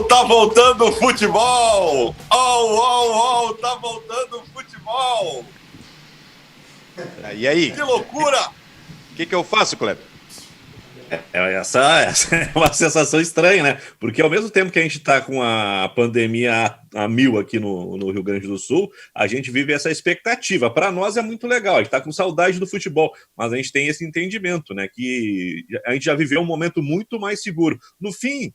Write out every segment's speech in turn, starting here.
Tá voltando o futebol! Tá voltando o futebol! E aí? Que loucura! O que eu faço, Kleber? Essa é uma sensação estranha, né? Porque ao mesmo tempo que a gente está com a pandemia a mil aqui no Rio Grande do Sul, a gente vive essa expectativa. Para nós é muito legal, a gente está com saudade do futebol, mas a gente tem esse entendimento, né? Que a gente já viveu um momento muito mais seguro. No fim,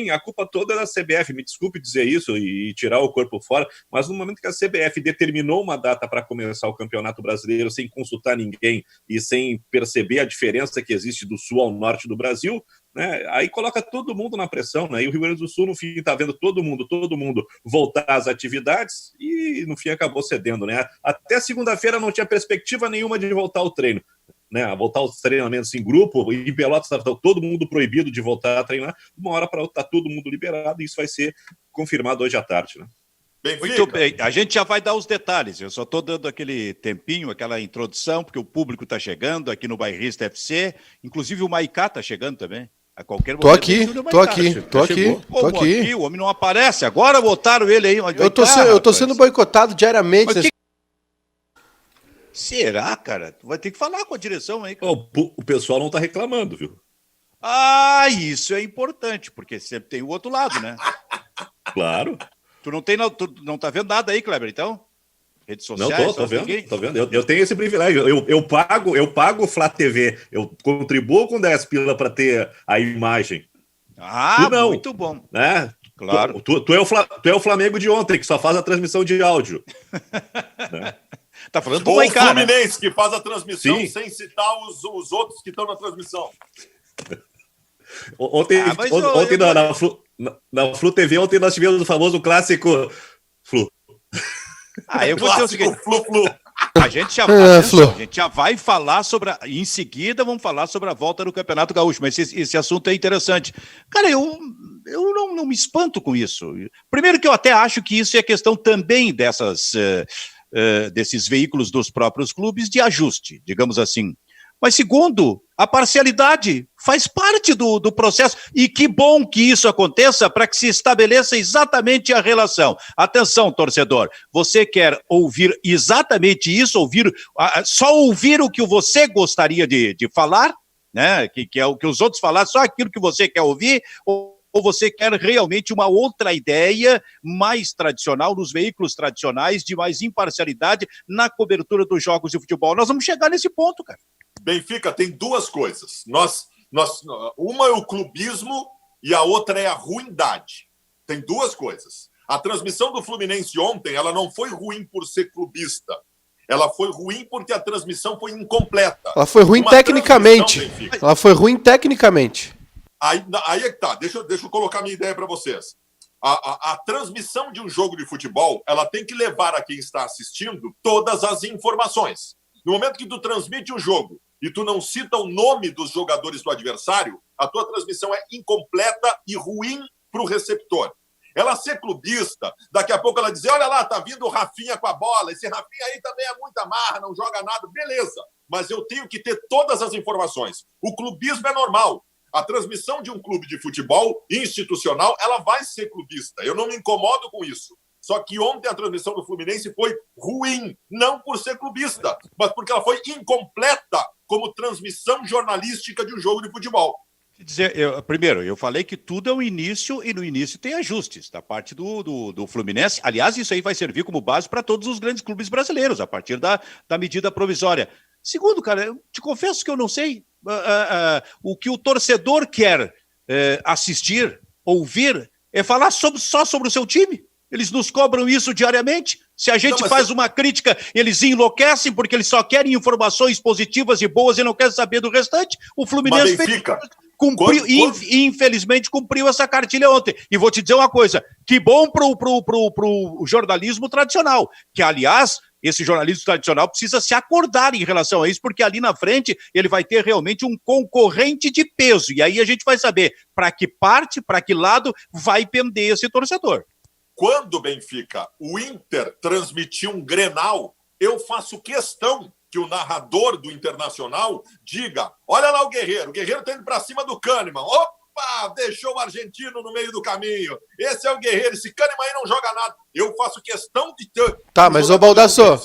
a culpa toda é da CBF. Me desculpe dizer isso e tirar o corpo fora, mas no momento que a CBF determinou uma data para começar o Campeonato Brasileiro sem consultar ninguém e sem perceber a diferença que existe do sul ao norte do Brasil, né, aí coloca todo mundo na pressão, né? E o Rio Grande do Sul, no fim, está vendo todo mundo voltar às atividades e, no fim, acabou cedendo, né? Até segunda-feira não tinha perspectiva nenhuma de voltar ao treino, né? A voltar aos treinamentos em grupo, e em Pelotas estava todo mundo proibido de voltar a treinar. Uma hora para outra está todo mundo liberado e isso vai ser confirmado hoje à tarde, né? Muito bem, a gente já vai dar os detalhes, eu só estou dando aquele tempinho, aquela introdução, porque o público está chegando aqui no Bairrista FC, inclusive o Maicá está chegando também. A qualquer momento. Tô aqui. O homem não aparece, agora botaram ele aí. Eu tô sendo boicotado diariamente. Será, cara? Tu vai ter que falar com a direção aí, cara. O pessoal não está reclamando, viu? Ah, isso é importante, porque sempre tem o outro lado, né? Claro. Tu não tá vendo nada aí, Kleber, então? Redes sociais? Não, tô vendo. Eu tenho esse privilégio. Eu pago o Flá TV. Eu contribuo com 10 pila para ter a imagem. Ah, muito bom. Né? Claro. Tu é o Flamengo de ontem, que só faz a transmissão de áudio. Né? Tá falando do Maicá, o Fluminense, né? Que faz a transmissão. Sim. Sem citar os outros que estão na transmissão. Ontem na Flu TV, ontem nós tivemos o famoso clássico Flu. Eu vou dizer o seguinte. Flu. A gente já vai falar em seguida vamos falar sobre a volta do Campeonato Gaúcho, mas esse assunto é interessante. Cara, eu não me espanto com isso. Primeiro que eu até acho que isso é questão também desses veículos dos próprios clubes de ajuste, digamos assim. Mas segundo, a parcialidade faz parte do processo. E que bom que isso aconteça para que se estabeleça exatamente a relação. Atenção, torcedor, você quer ouvir exatamente isso, só ouvir o que você gostaria de falar, né? Que é o que os outros falaram, só aquilo que você quer ouvir, ou você quer realmente uma outra ideia mais tradicional, nos veículos tradicionais, de mais imparcialidade na cobertura dos jogos de futebol? Nós vamos chegar nesse ponto, cara. Benfica tem duas coisas. Uma é o clubismo e a outra é a ruindade. Tem duas coisas. A transmissão do Fluminense ontem, ela não foi ruim por ser clubista. Ela foi ruim porque a transmissão foi incompleta. Ela foi ruim tecnicamente. Aí é que tá. Deixa eu colocar minha ideia para vocês. A transmissão de um jogo de futebol, ela tem que levar a quem está assistindo todas as informações. No momento que tu transmite o jogo e tu não cita o nome dos jogadores do adversário, a tua transmissão é incompleta e ruim para o receptor. Ela ser clubista, daqui a pouco ela dizer, olha lá, tá vindo o Rafinha com a bola, esse Rafinha aí também é muita marra, não joga nada, beleza. Mas eu tenho que ter todas as informações. O clubismo é normal. A transmissão de um clube de futebol institucional, ela vai ser clubista. Eu não me incomodo com isso. Só que ontem a transmissão do Fluminense foi ruim, não por ser clubista, mas porque ela foi incompleta como transmissão jornalística de um jogo de futebol. Primeiro, eu falei que tudo é o início e no início tem ajustes da parte do Fluminense. Aliás, isso aí vai servir como base para todos os grandes clubes brasileiros, a partir da medida provisória. Segundo, cara, eu te confesso que eu não sei o que o torcedor quer assistir, ouvir, é falar só sobre o seu time. Eles nos cobram isso diariamente. Se a gente faz uma crítica, eles enlouquecem porque eles só querem informações positivas e boas e não querem saber do restante. O Fluminense infelizmente cumpriu essa cartilha ontem. E vou te dizer uma coisa, que bom pro jornalismo tradicional, que aliás, esse jornalismo tradicional precisa se acordar em relação a isso, porque ali na frente ele vai ter realmente um concorrente de peso. E aí a gente vai saber para que parte, para que lado vai pender esse torcedor. Quando, Benfica, o Inter transmitiu um Grenal, eu faço questão que o narrador do Internacional diga, olha lá o Guerreiro está indo para cima do Kahneman, deixou o argentino no meio do caminho. Esse é o Guerreiro, esse Kahneman aí não joga nada. Eu faço questão de ter... Tá, mas ô Baldassô,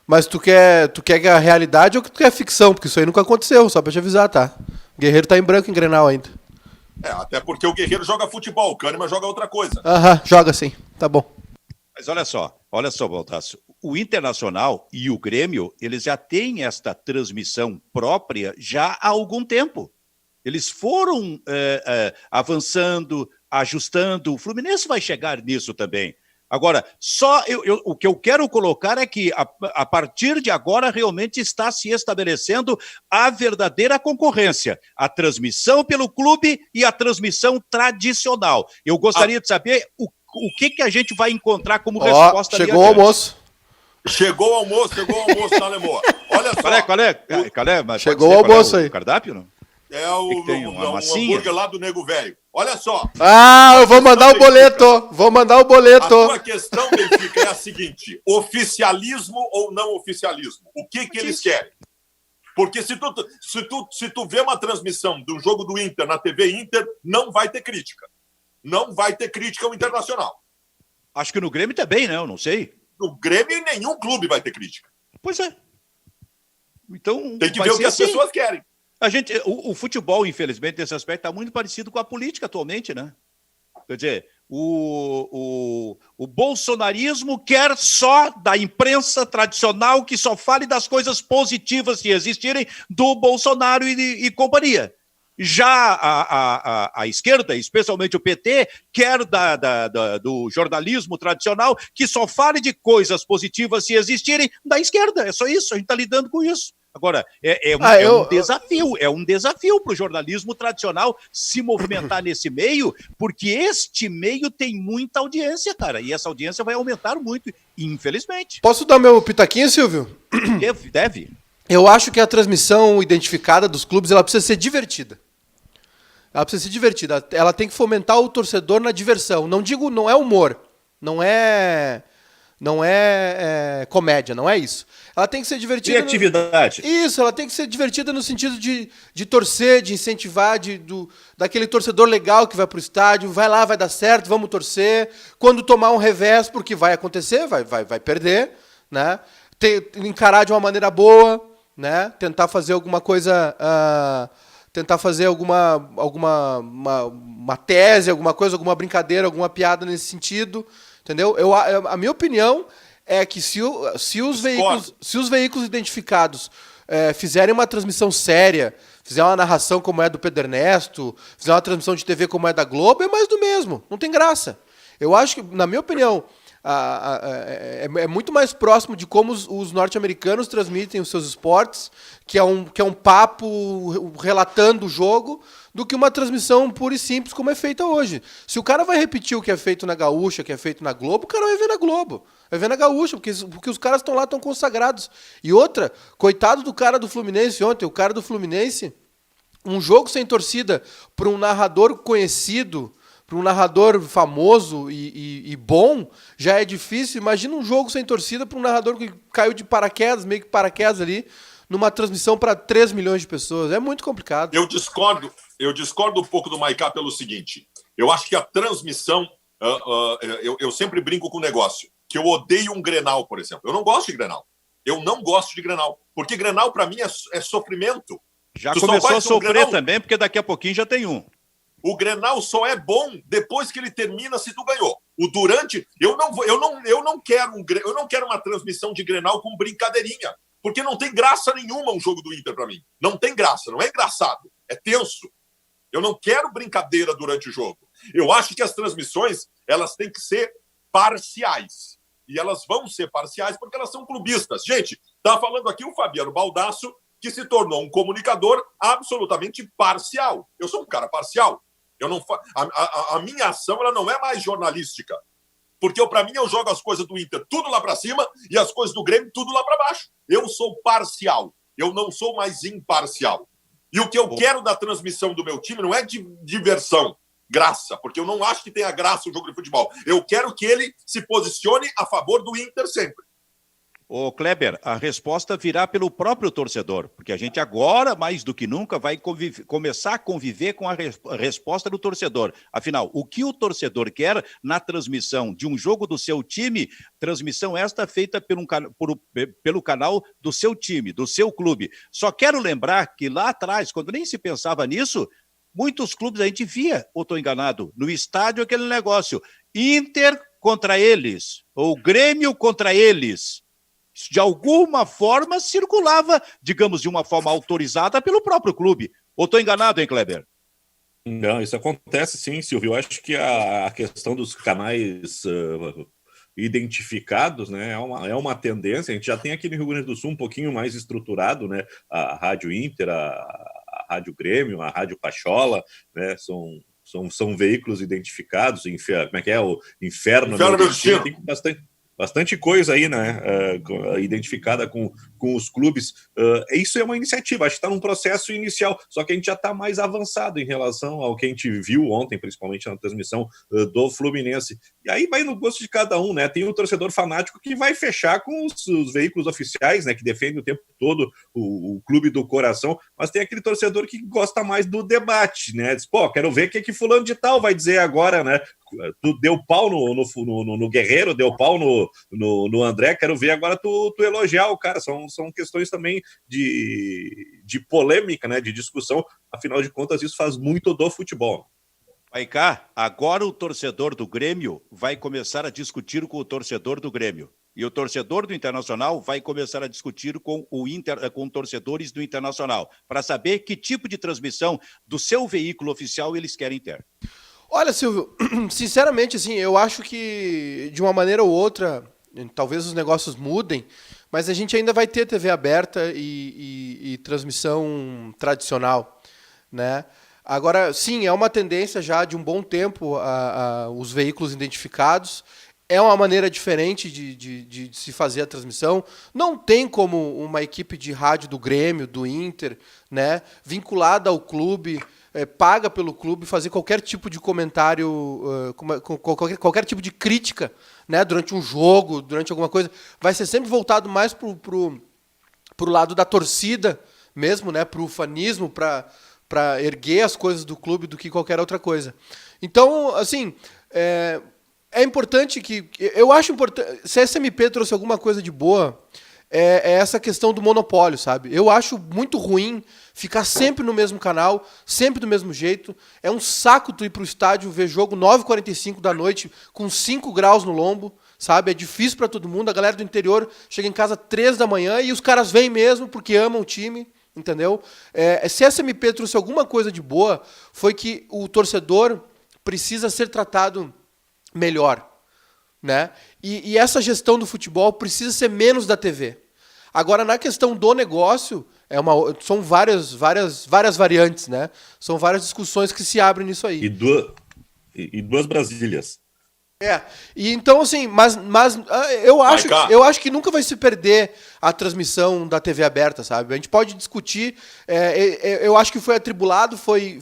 mas tu quer a realidade ou tu quer ficção? Porque isso aí nunca aconteceu, só pra te avisar, tá? O Guerreiro tá em branco em Grenal ainda. Até porque o Guerreiro joga futebol, o Kahneman joga outra coisa. Joga sim, tá bom. Mas olha só, Baldasso, o Internacional e o Grêmio, eles já têm esta transmissão própria já há algum tempo. Eles foram avançando, ajustando, o Fluminense vai chegar nisso também. Agora, o que eu quero colocar é que, a partir de agora, realmente está se estabelecendo a verdadeira concorrência. A transmissão pelo clube e a transmissão tradicional. Eu gostaria de saber o que a gente vai encontrar como resposta. Chegou o almoço. Chegou o almoço na Lemoa. Olha só. Qual é? Mas chegou o almoço aí. O cardápio, não? É o hambúrguer lá do Nego Velho. Olha só. Eu vou mandar o boleto. Vou mandar o boleto. A tua questão, Benfica, é a seguinte: oficialismo ou não oficialismo? O que eles querem? Porque se tu vê uma transmissão do jogo do Inter na TV Inter, não vai ter crítica. Não vai ter crítica ao Internacional. Acho que no Grêmio também, né? Eu não sei. No Grêmio, nenhum clube vai ter crítica. Pois é. Então, tem que ver o que as pessoas querem. O futebol, infelizmente, nesse aspecto, está muito parecido com a política atualmente, né? Quer dizer, o bolsonarismo quer só da imprensa tradicional que só fale das coisas positivas que existirem do Bolsonaro e companhia. Já a esquerda, especialmente o PT, quer do jornalismo tradicional que só fale de coisas positivas se existirem da esquerda. É só isso, a gente está lidando com isso. Agora, um desafio para o jornalismo tradicional se movimentar nesse meio, porque este meio tem muita audiência, cara, e essa audiência vai aumentar muito, infelizmente. Posso dar meu pitaquinho, Silvio? Deve. Eu acho que a transmissão identificada dos clubes, ela precisa ser divertida. Ela tem que fomentar o torcedor na diversão. Não é humor, não é comédia, não é isso. Ela tem que ser divertida. Criatividade. Isso, ela tem que ser divertida no sentido de torcer, de incentivar, daquele torcedor legal que vai pro estádio, vai lá, vai dar certo, vamos torcer. Quando tomar um revés, porque vai acontecer, vai perder, né? Encarar de uma maneira boa, né? Tentar fazer alguma coisa, uma tese, alguma coisa, alguma brincadeira, alguma piada nesse sentido, entendeu? A minha opinião é que se os veículos identificados fizerem uma transmissão séria, fizerem uma narração como é do Pedro Ernesto, fizerem uma transmissão de TV como é da Globo, é mais do mesmo, não tem graça. Eu acho que, na minha opinião, é muito mais próximo de como os norte-americanos transmitem os seus esportes, que é um papo relatando o jogo, do que uma transmissão pura e simples como é feita hoje. Se o cara vai repetir o que é feito na Gaúcha, o que é feito na Globo, o cara vai ver na Globo. Vai ver na Gaúcha, porque os caras estão lá, estão consagrados. E outra, coitado do cara do Fluminense ontem, o cara do Fluminense, um jogo sem torcida para um narrador conhecido, para um narrador famoso e bom, já é difícil. Imagina um jogo sem torcida para um narrador que caiu de paraquedas, meio que paraquedas ali, numa transmissão para 3 milhões de pessoas. É muito complicado. Eu discordo um pouco do Maiká pelo seguinte. Eu acho que a transmissão... eu sempre brinco com o negócio. Que eu odeio um Grenal, por exemplo. Eu não gosto de Grenal. Porque Grenal, para mim, é sofrimento. Já começou a sofrer também, porque daqui a pouquinho já tem um. O Grenal só é bom depois que ele termina, se tu ganhou. O durante... Eu não quero uma transmissão de Grenal com brincadeirinha. Porque não tem graça nenhuma um jogo do Inter para mim. Não tem graça, não é engraçado. É tenso. Eu não quero brincadeira durante o jogo. Eu acho que as transmissões, elas têm que ser parciais. E elas vão ser parciais porque elas são clubistas. Gente, tá falando aqui o Fabiano Baldasso, que se tornou um comunicador absolutamente parcial. Eu sou um cara parcial. A minha ação ela não é mais jornalística. Porque, para mim, eu jogo as coisas do Inter tudo lá para cima e as coisas do Grêmio tudo lá para baixo. Eu sou parcial. Eu não sou mais imparcial. E o que eu quero da transmissão do meu time não é de diversão, graça, porque eu não acho que tenha graça o jogo de futebol. Eu quero que ele se posicione a favor do Inter sempre. Ô Kleber, a resposta virá pelo próprio torcedor, porque a gente agora, mais do que nunca, vai começar a conviver com a resposta do torcedor. Afinal, o que o torcedor quer na transmissão de um jogo do seu time, transmissão esta feita pelo canal do seu time, do seu clube. Só quero lembrar que lá atrás, quando nem se pensava nisso, muitos clubes a gente via, ou estou enganado, no estádio aquele negócio, Inter contra eles, ou Grêmio contra eles. De alguma forma circulava, digamos, de uma forma autorizada pelo próprio clube. Ou estou enganado, hein, Kleber? Não, isso acontece sim, Silvio. Eu acho que a questão dos canais identificados, né, é uma tendência. A gente já tem aqui no Rio Grande do Sul um pouquinho mais estruturado, né? A Rádio Inter, a Rádio Grêmio, a Rádio Pachola, né? São veículos identificados. Como é que é? O Inferno Meu Destino. Tem bastante coisa aí, né, identificada com os clubes. Isso é uma iniciativa, acho que está num processo inicial, só que a gente já está mais avançado em relação ao que a gente viu ontem, principalmente na transmissão do Fluminense. E aí vai no gosto de cada um, né? Tem o torcedor fanático que vai fechar com os veículos oficiais, né, que defende o tempo todo o clube do coração, mas tem aquele torcedor que gosta mais do debate, né? Diz, pô, quero ver o que fulano de tal vai dizer agora, né? Tu deu pau no Guerreiro, deu pau no André, quero ver agora tu elogiar o cara. São questões também de polêmica, né, de discussão. Afinal de contas, isso faz muito do futebol. Vai cá, agora o torcedor do Grêmio vai começar a discutir com o torcedor do Grêmio. E o torcedor do Internacional vai começar a discutir com torcedores do Internacional, para saber que tipo de transmissão do seu veículo oficial eles querem ter. Olha, Silvio, sinceramente, assim, eu acho que de uma maneira ou outra, talvez os negócios mudem, mas a gente ainda vai ter TV aberta e transmissão tradicional, né? Agora, sim, é uma tendência já de um bom tempo os veículos identificados. É uma maneira diferente de se fazer a transmissão. Não tem como uma equipe de rádio do Grêmio, do Inter, né, vinculada ao clube, paga pelo clube, fazer qualquer tipo de comentário, qualquer tipo de crítica, né, durante um jogo, durante alguma coisa. Vai ser sempre voltado mais pro lado da torcida mesmo, né, pro fanismo, para erguer as coisas do clube do que qualquer outra coisa. Então, assim, é importante que... Eu acho importante... Se a SMP trouxe alguma coisa de boa, é essa questão do monopólio, sabe? Eu acho muito ruim ficar sempre no mesmo canal, sempre do mesmo jeito. É um saco tu ir pro estádio ver jogo 9h45 da noite com 5 graus no lombo, sabe? É difícil para todo mundo. A galera do interior chega em casa 3 da manhã e os caras vêm mesmo porque amam o time, entendeu? Se a SMP trouxe alguma coisa de boa, foi que o torcedor precisa ser tratado melhor, né? E essa gestão do futebol precisa ser menos da TV. Agora, na questão do negócio, são várias variantes, né? São várias discussões que se abrem nisso aí. E duas Brasílias. E então, assim, mas eu acho que nunca vai se perder a transmissão da TV aberta, sabe? A gente pode discutir, eu acho que foi atribulado, foi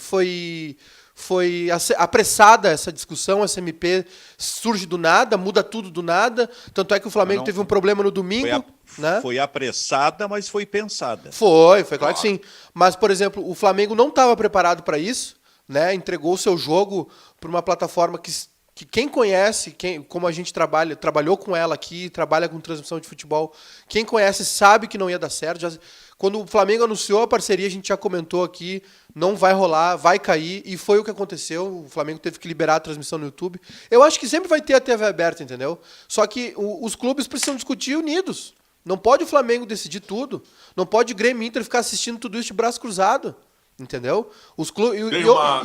apressada essa discussão, a SMP surge do nada, muda tudo do nada, tanto é que o Flamengo teve um problema no domingo. Né? Foi apressada, mas foi pensada. Foi claro que sim. Mas, por exemplo, o Flamengo não estava preparado para isso, né? Entregou o seu jogo para uma plataforma que quem conhece, como a gente trabalhou com ela aqui, trabalha com transmissão de futebol, quem conhece sabe que não ia dar certo. Quando o Flamengo anunciou a parceria, a gente já comentou aqui, não vai rolar, vai cair, e foi o que aconteceu. O Flamengo teve que liberar a transmissão no YouTube. Eu acho que sempre vai ter a TV aberta, entendeu? Só que os clubes precisam discutir unidos. Não pode o Flamengo decidir tudo. Não pode o Grêmio e Inter ficar assistindo tudo isso de braço cruzado. Entendeu? Os clubes,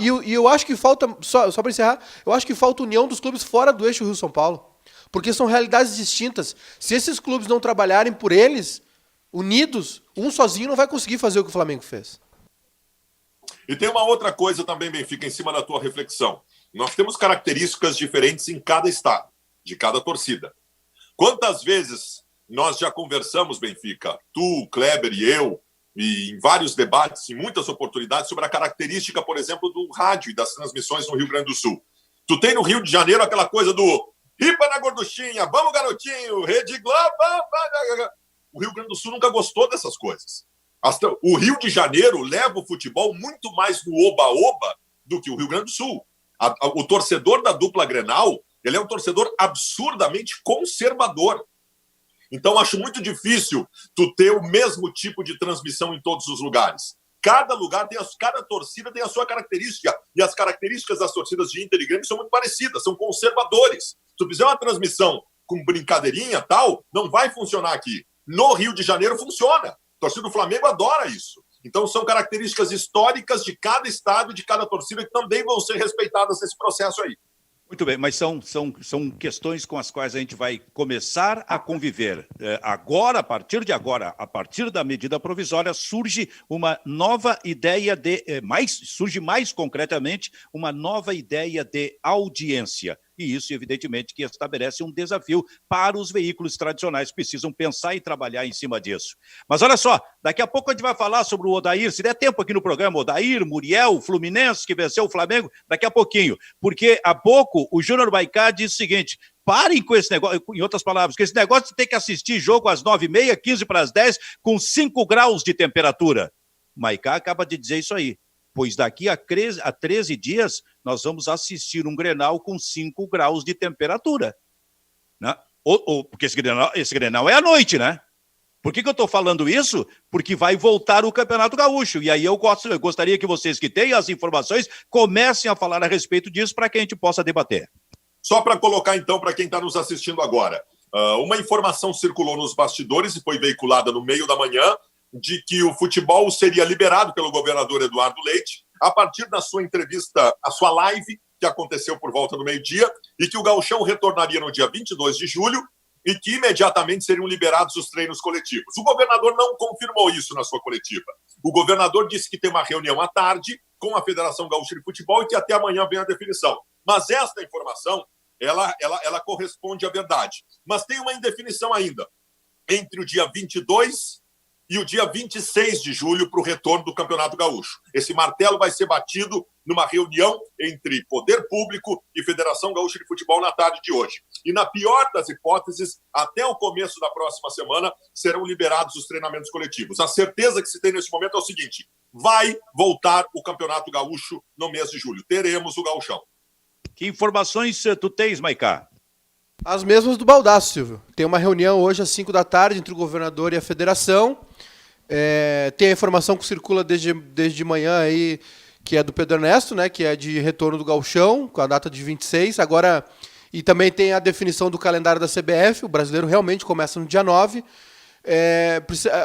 e eu acho que falta, só para encerrar, eu acho que falta união dos clubes fora do eixo Rio-São Paulo. Porque são realidades distintas. Se esses clubes não trabalharem por eles, unidos, um sozinho não vai conseguir fazer o que o Flamengo fez. E tem uma outra coisa também, Benfica, em cima da tua reflexão. Nós temos características diferentes em cada estado, de cada torcida. Quantas vezes nós já conversamos, Benfica, tu, Kleber e eu, e em vários debates, em muitas oportunidades, sobre a característica, por exemplo, do rádio e das transmissões no Rio Grande do Sul. Tu tem no Rio de Janeiro aquela coisa do Ripa na gorduchinha, vamos, garotinho, Rede Globo. O Rio Grande do Sul nunca gostou dessas coisas. O Rio de Janeiro leva o futebol muito mais no oba-oba do que o Rio Grande do Sul. O torcedor da dupla Grenal, ele é um torcedor absurdamente conservador. Então, acho muito difícil tu ter o mesmo tipo de transmissão em todos os lugares. Cada lugar cada torcida tem a sua característica. E as características das torcidas de Inter e Grêmio são muito parecidas, são conservadores. Se tu fizer uma transmissão com brincadeirinha tal, não vai funcionar aqui. No Rio de Janeiro funciona. A torcida do Flamengo adora isso. Então, são características históricas de cada estado e de cada torcida que também vão ser respeitadas nesse processo aí. Muito bem, mas são questões com as quais a gente vai começar a conviver. Agora, a partir de agora, a partir da medida provisória, surge uma nova ideia surge mais concretamente uma nova ideia de audiência. E isso, evidentemente, que estabelece um desafio para os veículos tradicionais, precisam pensar e trabalhar em cima disso. Mas olha só, daqui a pouco a gente vai falar sobre o Odair, se der tempo aqui no programa, Odair, Muriel, Fluminense, que venceu o Flamengo, daqui a pouquinho, porque há pouco o Júnior Baicá disse o seguinte: parem com esse negócio, em outras palavras, que esse negócio de ter que assistir jogo às 9h30, 9:45, com 5 graus de temperatura. Maicá acaba de dizer isso aí. Pois daqui a 13 dias nós vamos assistir um Grenal com 5 graus de temperatura. Né? Porque esse Grenal é à noite, né? Por que eu estou falando isso? Porque vai voltar o Campeonato Gaúcho. E aí eu gostaria que vocês que têm as informações comecem a falar a respeito disso para que a gente possa debater. Só para colocar, então, para quem está nos assistindo agora, uma informação circulou nos bastidores e foi veiculada no meio da manhã, de que o futebol seria liberado pelo governador Eduardo Leite a partir da sua entrevista, a sua live, que aconteceu por volta do meio-dia, e que o Gauchão retornaria no dia 22 de julho e que imediatamente seriam liberados os treinos coletivos. O governador não confirmou isso na sua coletiva. O governador disse que tem uma reunião à tarde com a Federação Gaúcha de Futebol e que até amanhã vem a definição. Mas esta informação, ela corresponde à verdade. Mas tem uma indefinição ainda entre o dia 22 e o dia 26 de julho para o retorno do Campeonato Gaúcho. Esse martelo vai ser batido numa reunião entre Poder Público e Federação Gaúcha de Futebol na tarde de hoje. E na pior das hipóteses, até o começo da próxima semana, serão liberados os treinamentos coletivos. A certeza que se tem nesse momento é o seguinte: vai voltar o Campeonato Gaúcho no mês de julho. Teremos o Gauchão. Que informações tu tens, Maicá? As mesmas do Baldasso, Silvio. Tem uma reunião hoje às 5 da tarde entre o governador e a federação. Tem a informação que circula desde manhã aí, que é do Pedro Ernesto, né, que é de retorno do Gauchão, com a data de 26. Agora, e também tem a definição do calendário da CBF. O brasileiro realmente começa no dia 9.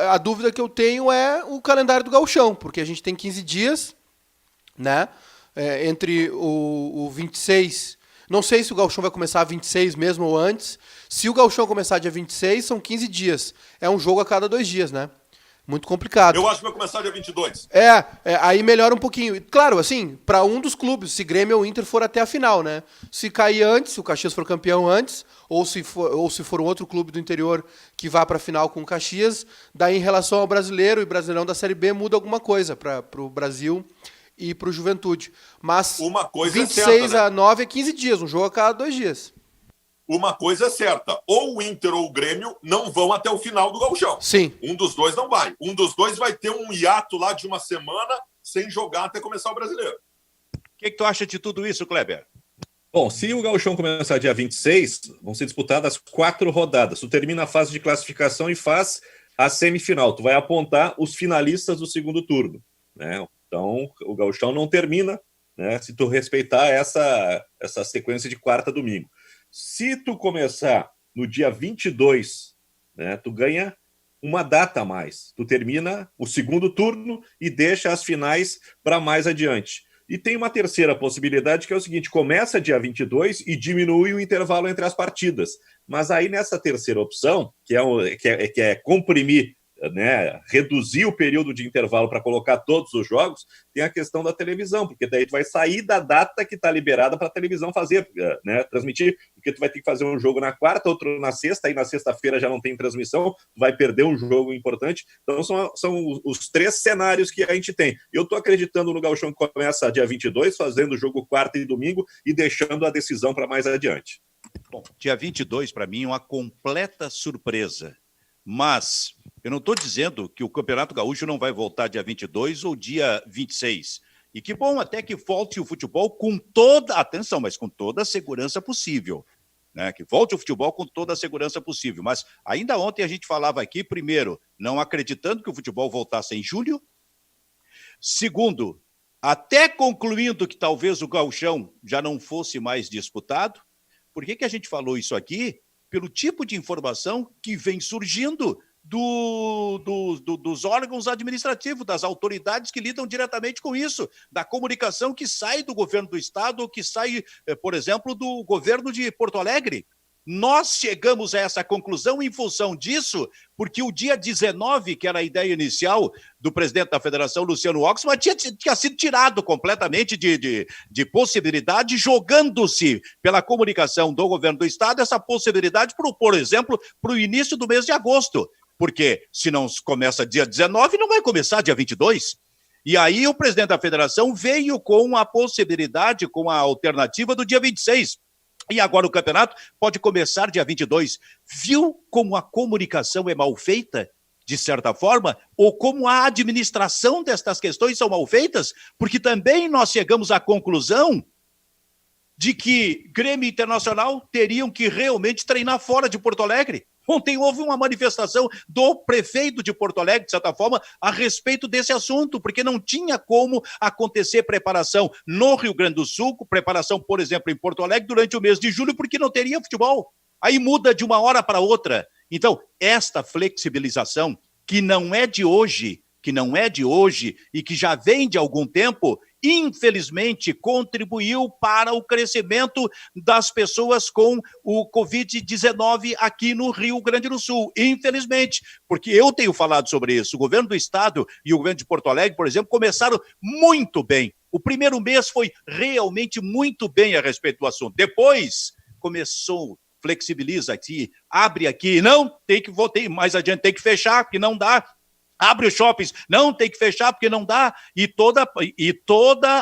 A dúvida que eu tenho é o calendário do Gauchão, porque a gente tem 15 dias, né, entre o 26... Não sei se o Gauchão vai começar a 26 mesmo ou antes. Se o Gauchão começar dia 26, são 15 dias. É um jogo a cada 2 dias, né? Muito complicado. Eu acho que vai começar dia 22. Aí melhora um pouquinho. Claro, assim, para um dos clubes, se Grêmio ou Inter for até a final, né? Se cair antes, se o Caxias for campeão antes, ou se for um outro clube do interior que vá para a final com o Caxias, daí em relação ao brasileiro e brasileirão da Série B muda alguma coisa para o Brasil e para o Juventude. Mas uma coisa 26 é certa, a 9 é 15 dias, um jogo a cada 2 dias. Uma coisa é certa, ou o Inter ou o Grêmio não vão até o final do Gauchão. Sim. Um dos dois não vai. Um dos dois vai ter um hiato lá de uma semana sem jogar até começar o Brasileiro. O que tu acha de tudo isso, Kleber? Bom, se o Gauchão começar dia 26, vão ser disputadas 4 rodadas. Tu termina a fase de classificação e faz a semifinal. Tu vai apontar os finalistas do segundo turno, né? Então, o Gauchão não termina, né, se tu respeitar essa sequência de quarta a domingo. Se tu começar no dia 22, né, tu ganha uma data a mais. Tu termina o segundo turno e deixa as finais para mais adiante. E tem uma terceira possibilidade, que é o seguinte: começa dia 22 e diminui o intervalo entre as partidas. Mas aí, nessa terceira opção, que é comprimir, né, reduzir o período de intervalo para colocar todos os jogos, tem a questão da televisão, porque daí tu vai sair da data que está liberada para a televisão fazer, né, transmitir, porque tu vai ter que fazer um jogo na quarta, outro na sexta, aí na sexta-feira já não tem transmissão, tu vai perder um jogo importante. Então são os 3 cenários que a gente tem. Eu estou acreditando no Gauchão que começa dia 22, fazendo o jogo quarta e domingo e deixando a decisão para mais adiante. Bom, dia 22, para mim, é uma completa surpresa. Mas eu não estou dizendo que o Campeonato Gaúcho não vai voltar dia 22 ou dia 26. E que bom até que volte o futebol com toda, atenção, mas com toda a segurança possível. Né? Que volte o futebol com toda a segurança possível. Mas ainda ontem a gente falava aqui, primeiro, não acreditando que o futebol voltasse em julho. Segundo, até concluindo que talvez o gauchão já não fosse mais disputado. Por que a gente falou isso aqui? Pelo tipo de informação que vem surgindo dos órgãos administrativos, das autoridades que lidam diretamente com isso, da comunicação que sai do governo do estado ou que sai, por exemplo, do governo de Porto Alegre. Nós chegamos a essa conclusão em função disso, porque o dia 19, que era a ideia inicial do presidente da federação, Luciano Oxman, tinha sido tirado completamente de possibilidade, jogando-se pela comunicação do governo do estado essa possibilidade, por exemplo, para o início do mês de agosto. Porque se não começa dia 19, não vai começar dia 22. E aí o presidente da federação veio com a possibilidade, com a alternativa do dia 26. E agora o campeonato pode começar dia 22. Viu como a comunicação é mal feita, de certa forma? Ou como a administração destas questões são mal feitas? Porque também nós chegamos à conclusão de que Grêmio Internacional teriam que realmente treinar fora de Porto Alegre. Ontem houve uma manifestação do prefeito de Porto Alegre, de certa forma, a respeito desse assunto, porque não tinha como acontecer preparação no Rio Grande do Sul, preparação, por exemplo, em Porto Alegre, durante o mês de julho, porque não teria futebol. Aí muda de uma hora para outra. Então, esta flexibilização, que não é de hoje e que já vem de algum tempo, infelizmente, contribuiu para o crescimento das pessoas com o Covid-19 aqui no Rio Grande do Sul. Infelizmente, porque eu tenho falado sobre isso. O governo do estado e o governo de Porto Alegre, por exemplo, começaram muito bem. O primeiro mês foi realmente muito bem a respeito do assunto. Depois, começou, flexibiliza aqui, abre aqui. Não, tem que voltar, mais adiante tem que fechar, que não dá. Abre os shoppings, não, tem que fechar porque não dá, e toda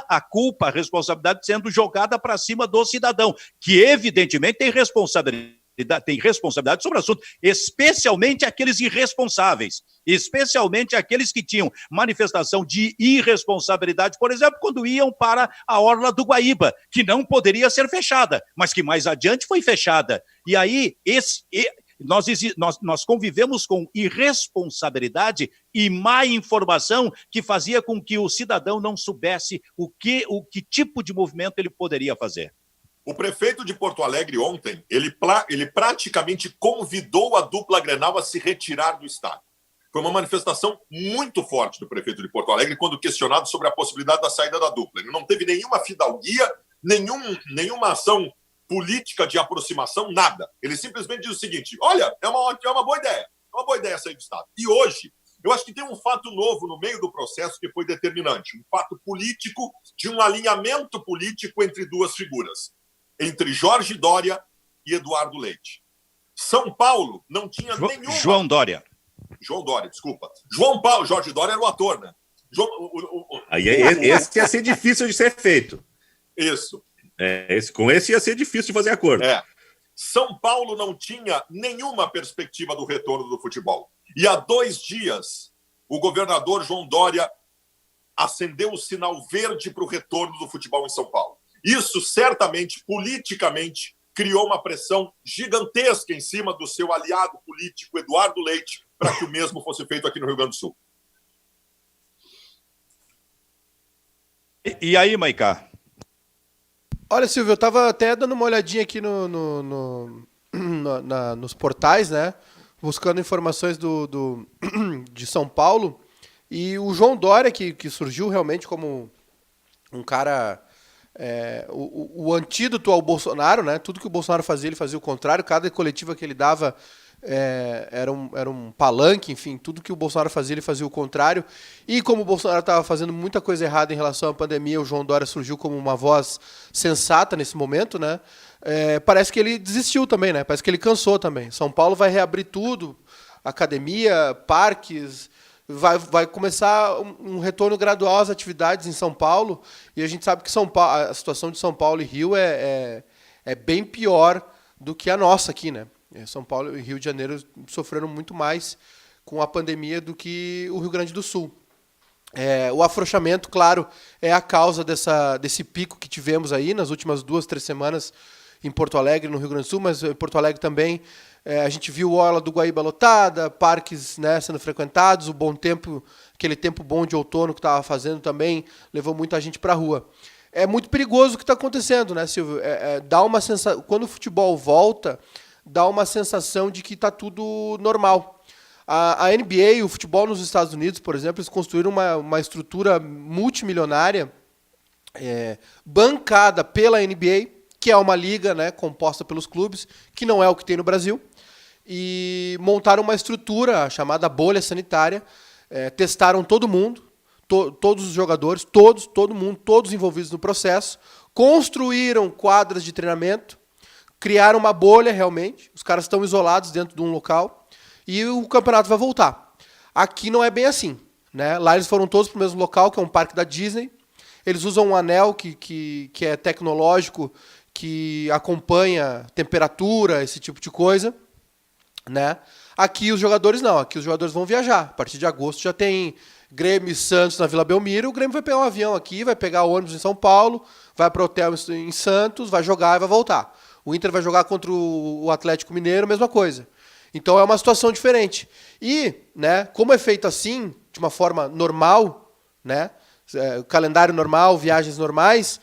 a culpa, a responsabilidade sendo jogada para cima do cidadão, que evidentemente tem responsabilidade sobre o assunto, especialmente aqueles irresponsáveis, especialmente aqueles que tinham manifestação de irresponsabilidade, por exemplo, quando iam para a orla do Guaíba, que não poderia ser fechada, mas que mais adiante foi fechada. E aí, nós convivemos com irresponsabilidade e má informação que fazia com que o cidadão não soubesse o que tipo de movimento ele poderia fazer. O prefeito de Porto Alegre ontem, ele praticamente convidou a dupla Grenal a se retirar do estado. Foi uma manifestação muito forte do prefeito de Porto Alegre quando questionado sobre a possibilidade da saída da dupla. Ele não teve nenhuma fidalguia, nenhuma ação política de aproximação, nada. Ele simplesmente diz o seguinte: olha, é uma boa ideia sair do estado. E hoje, eu acho que tem um fato novo no meio do processo que foi determinante, um fato político, de um alinhamento político entre duas figuras, entre Jorge Dória e Eduardo Leite. São Paulo não tinha nenhuma... João Dória, desculpa. João Paulo, Jorge Dória era o ator, né? Aí esse ia ser difícil de ser feito. Isso. Com esse ia ser difícil de fazer acordo. São Paulo não tinha nenhuma perspectiva do retorno do futebol. E há 2 dias, o governador João Dória acendeu o sinal verde para o retorno do futebol em São Paulo. Isso, certamente, politicamente, criou uma pressão gigantesca em cima do seu aliado político, Eduardo Leite, para que o mesmo fosse feito aqui no Rio Grande do Sul. E aí, Maicá? Olha, Silvio, eu estava até dando uma olhadinha aqui nos portais, né? Buscando informações de São Paulo. E o João Dória, que surgiu realmente como um cara... o antídoto ao Bolsonaro, né? Tudo que o Bolsonaro fazia, ele fazia o contrário. Cada coletiva que ele dava era um palanque, enfim, tudo que o Bolsonaro fazia, ele fazia o contrário. E como o Bolsonaro estava fazendo muita coisa errada em relação à pandemia, o João Dória surgiu como uma voz sensata nesse momento, né? Parece que ele desistiu também, né? Parece que ele cansou também. São Paulo vai reabrir tudo, academia, parques, vai começar um retorno gradual às atividades em São Paulo, e a gente sabe que a situação de São Paulo e Rio é bem pior do que a nossa aqui, né? São Paulo e Rio de Janeiro sofreram muito mais com a pandemia do que o Rio Grande do Sul. O afrouxamento, claro, é a causa desse pico que tivemos aí nas últimas 2-3 semanas em Porto Alegre, no Rio Grande do Sul, mas em Porto Alegre também a gente viu a Orla do Guaíba lotada, parques, né, sendo frequentados, o bom tempo, aquele tempo bom de outono que estava fazendo também levou muita gente para a rua. É muito perigoso o que está acontecendo, né, Silvio? Dá uma sensação, quando o futebol volta, dá uma sensação de que está tudo normal. A NBA, o futebol nos Estados Unidos, por exemplo, eles construíram uma estrutura multimilionária bancada pela NBA, que é uma liga, né, composta pelos clubes, que não é o que tem no Brasil, e montaram uma estrutura chamada bolha sanitária, testaram todo mundo, todos os jogadores, todo mundo, todos envolvidos no processo, construíram quadras de treinamento, criaram uma bolha realmente, os caras estão isolados dentro de um local, e o campeonato vai voltar. Aqui não é bem assim, né? Lá eles foram todos para o mesmo local, que é um parque da Disney. Eles usam um anel que é tecnológico, que acompanha temperatura, esse tipo de coisa, né? Aqui os jogadores não, aqui os jogadores vão viajar. A partir de agosto já tem Grêmio e Santos na Vila Belmiro. O Grêmio vai pegar um avião aqui, vai pegar o ônibus em São Paulo, vai para o hotel em Santos, vai jogar e vai voltar. O Inter vai jogar contra o Atlético Mineiro, mesma coisa. Então é uma situação diferente. E, né, como é feito assim, de uma forma normal, né, calendário normal, viagens normais,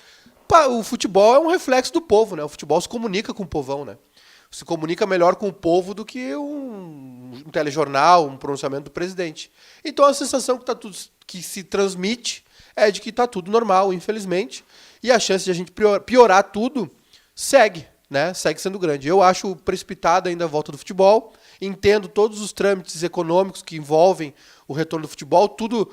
o futebol é um reflexo do povo, né? O futebol se comunica com o povão, né? Se comunica melhor com o povo do que um telejornal, um pronunciamento do presidente. Então a sensação que se transmite é de que está tudo normal, infelizmente, e a chance de a gente piorar tudo segue, né? Segue sendo grande. Eu acho precipitada ainda a volta do futebol, entendo todos os trâmites econômicos que envolvem o retorno do futebol, tudo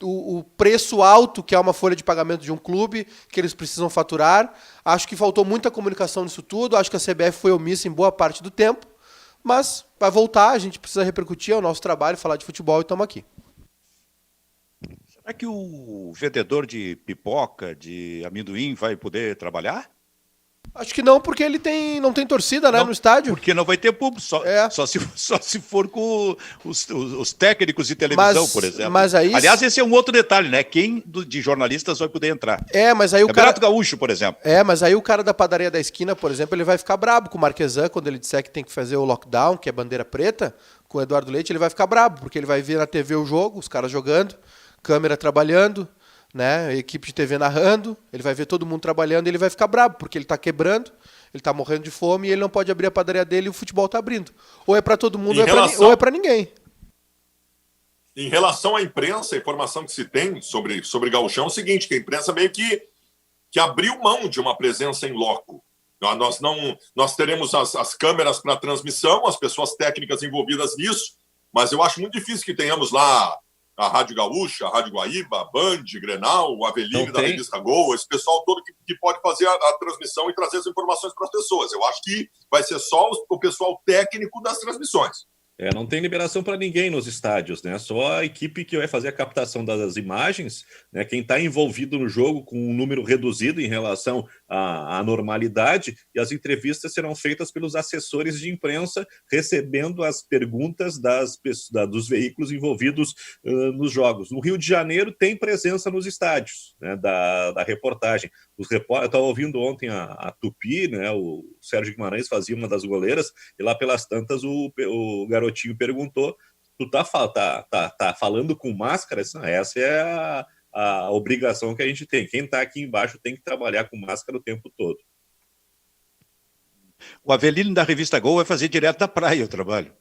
o preço alto que é uma folha de pagamento de um clube, que eles precisam faturar. Acho que faltou muita comunicação nisso tudo, acho que a CBF foi omissa em boa parte do tempo, mas vai voltar, a gente precisa repercutir, é o nosso trabalho, falar de futebol e estamos aqui. Será que o vendedor de pipoca, de amendoim, vai poder trabalhar? Acho que não, porque ele não tem torcida, né, no estádio. Porque não vai ter público, só se for com os técnicos de televisão, por exemplo. Mas aí, aliás, esse é um outro detalhe, né? Quem de jornalistas vai poder entrar? Mas aí o Campeonato Gaúcho, por exemplo. Mas aí o cara da padaria da esquina, por exemplo, ele vai ficar brabo com o Marquesan quando ele disser que tem que fazer o lockdown, que é bandeira preta, com o Eduardo Leite, ele vai ficar brabo, porque ele vai ver na TV o jogo, os caras jogando, câmera trabalhando, né, equipe de TV narrando, ele vai ver todo mundo trabalhando e ele vai ficar bravo, porque ele está quebrando, ele está morrendo de fome e ele não pode abrir a padaria dele e o futebol está abrindo. Ou é para todo mundo ou é para ninguém. Em relação à imprensa, a informação que se tem sobre Gauchão é o seguinte, que a imprensa meio que abriu mão de uma presença em loco. Nós teremos as câmeras para transmissão, as pessoas técnicas envolvidas nisso, mas eu acho muito difícil que tenhamos lá a Rádio Gaúcha, a Rádio Guaíba, a Band, Grenal, o Aveline da revista Gol, esse pessoal todo que pode fazer a transmissão e trazer as informações para as pessoas. Eu acho que vai ser só o pessoal técnico das transmissões. Não tem liberação para ninguém nos estádios, né? Só a equipe que vai fazer a captação das imagens, né? Quem está envolvido no jogo com um número reduzido em relação à normalidade, e as entrevistas serão feitas pelos assessores de imprensa, recebendo as perguntas dos veículos envolvidos nos jogos. No Rio de Janeiro tem presença nos estádios, né? Da reportagem. Eu estava ouvindo ontem a Tupi, né? O Sérgio Guimarães fazia uma das goleiras, e lá pelas tantas o garotinho perguntou: tu tá falando com máscara? Essa é a obrigação que a gente tem. Quem tá aqui embaixo tem que trabalhar com máscara o tempo todo. O Avelino da revista Gol vai fazer direto da praia o trabalho.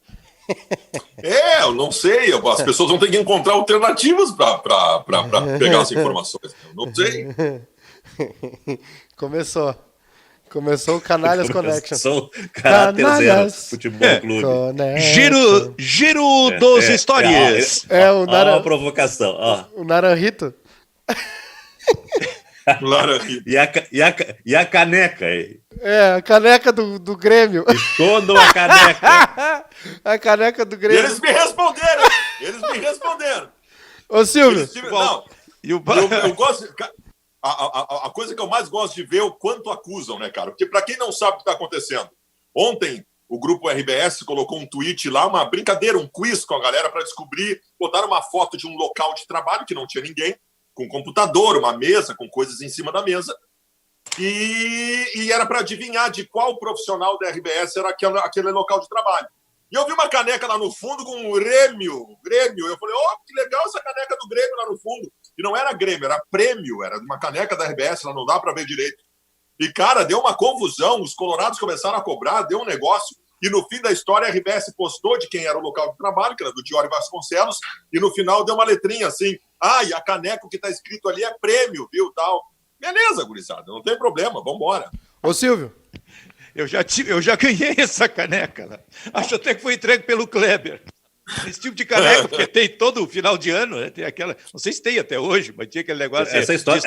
Eu não sei, as pessoas vão ter que encontrar alternativas para pegar as informações. Eu não sei. Começou o Canalhas Connection. Canalhas Futebol Clube. Giro dos Stories. Uma provocação. O Naranjito. E a caneca. A caneca do Grêmio. Escondam a caneca. A caneca do Grêmio. E eles me responderam. Ô, Silvio. Eu gosto... a coisa que eu mais gosto de ver é o quanto acusam, né, cara? Porque para quem não sabe o que está acontecendo, ontem o grupo RBS colocou um tweet lá, uma brincadeira, um quiz com a galera para descobrir, botaram uma foto de um local de trabalho que não tinha ninguém, com um computador, uma mesa, com coisas em cima da mesa, e era para adivinhar de qual profissional da RBS era aquele local de trabalho. E eu vi uma caneca lá no fundo com um Grêmio. Eu falei, que legal essa caneca do Grêmio lá no fundo. E não era Grêmio, era prêmio, era uma caneca da RBS, lá não dá para ver direito. E, cara, deu uma confusão, os colorados começaram a cobrar, deu um negócio, e no fim da história a RBS postou de quem era o local de trabalho, que era do Diori Vasconcelos, e no final deu uma letrinha assim, e a caneca que está escrito ali é prêmio, viu, tal. Beleza, gurizada, não tem problema, vambora. Ô, Silvio. Eu já ganhei essa caneca lá. Acho até que foi entregue pelo Kleber. Esse tipo de caneca, porque tem todo final de ano, né? Tem aquela. Não sei se tem até hoje, mas tinha aquele negócio. Essa história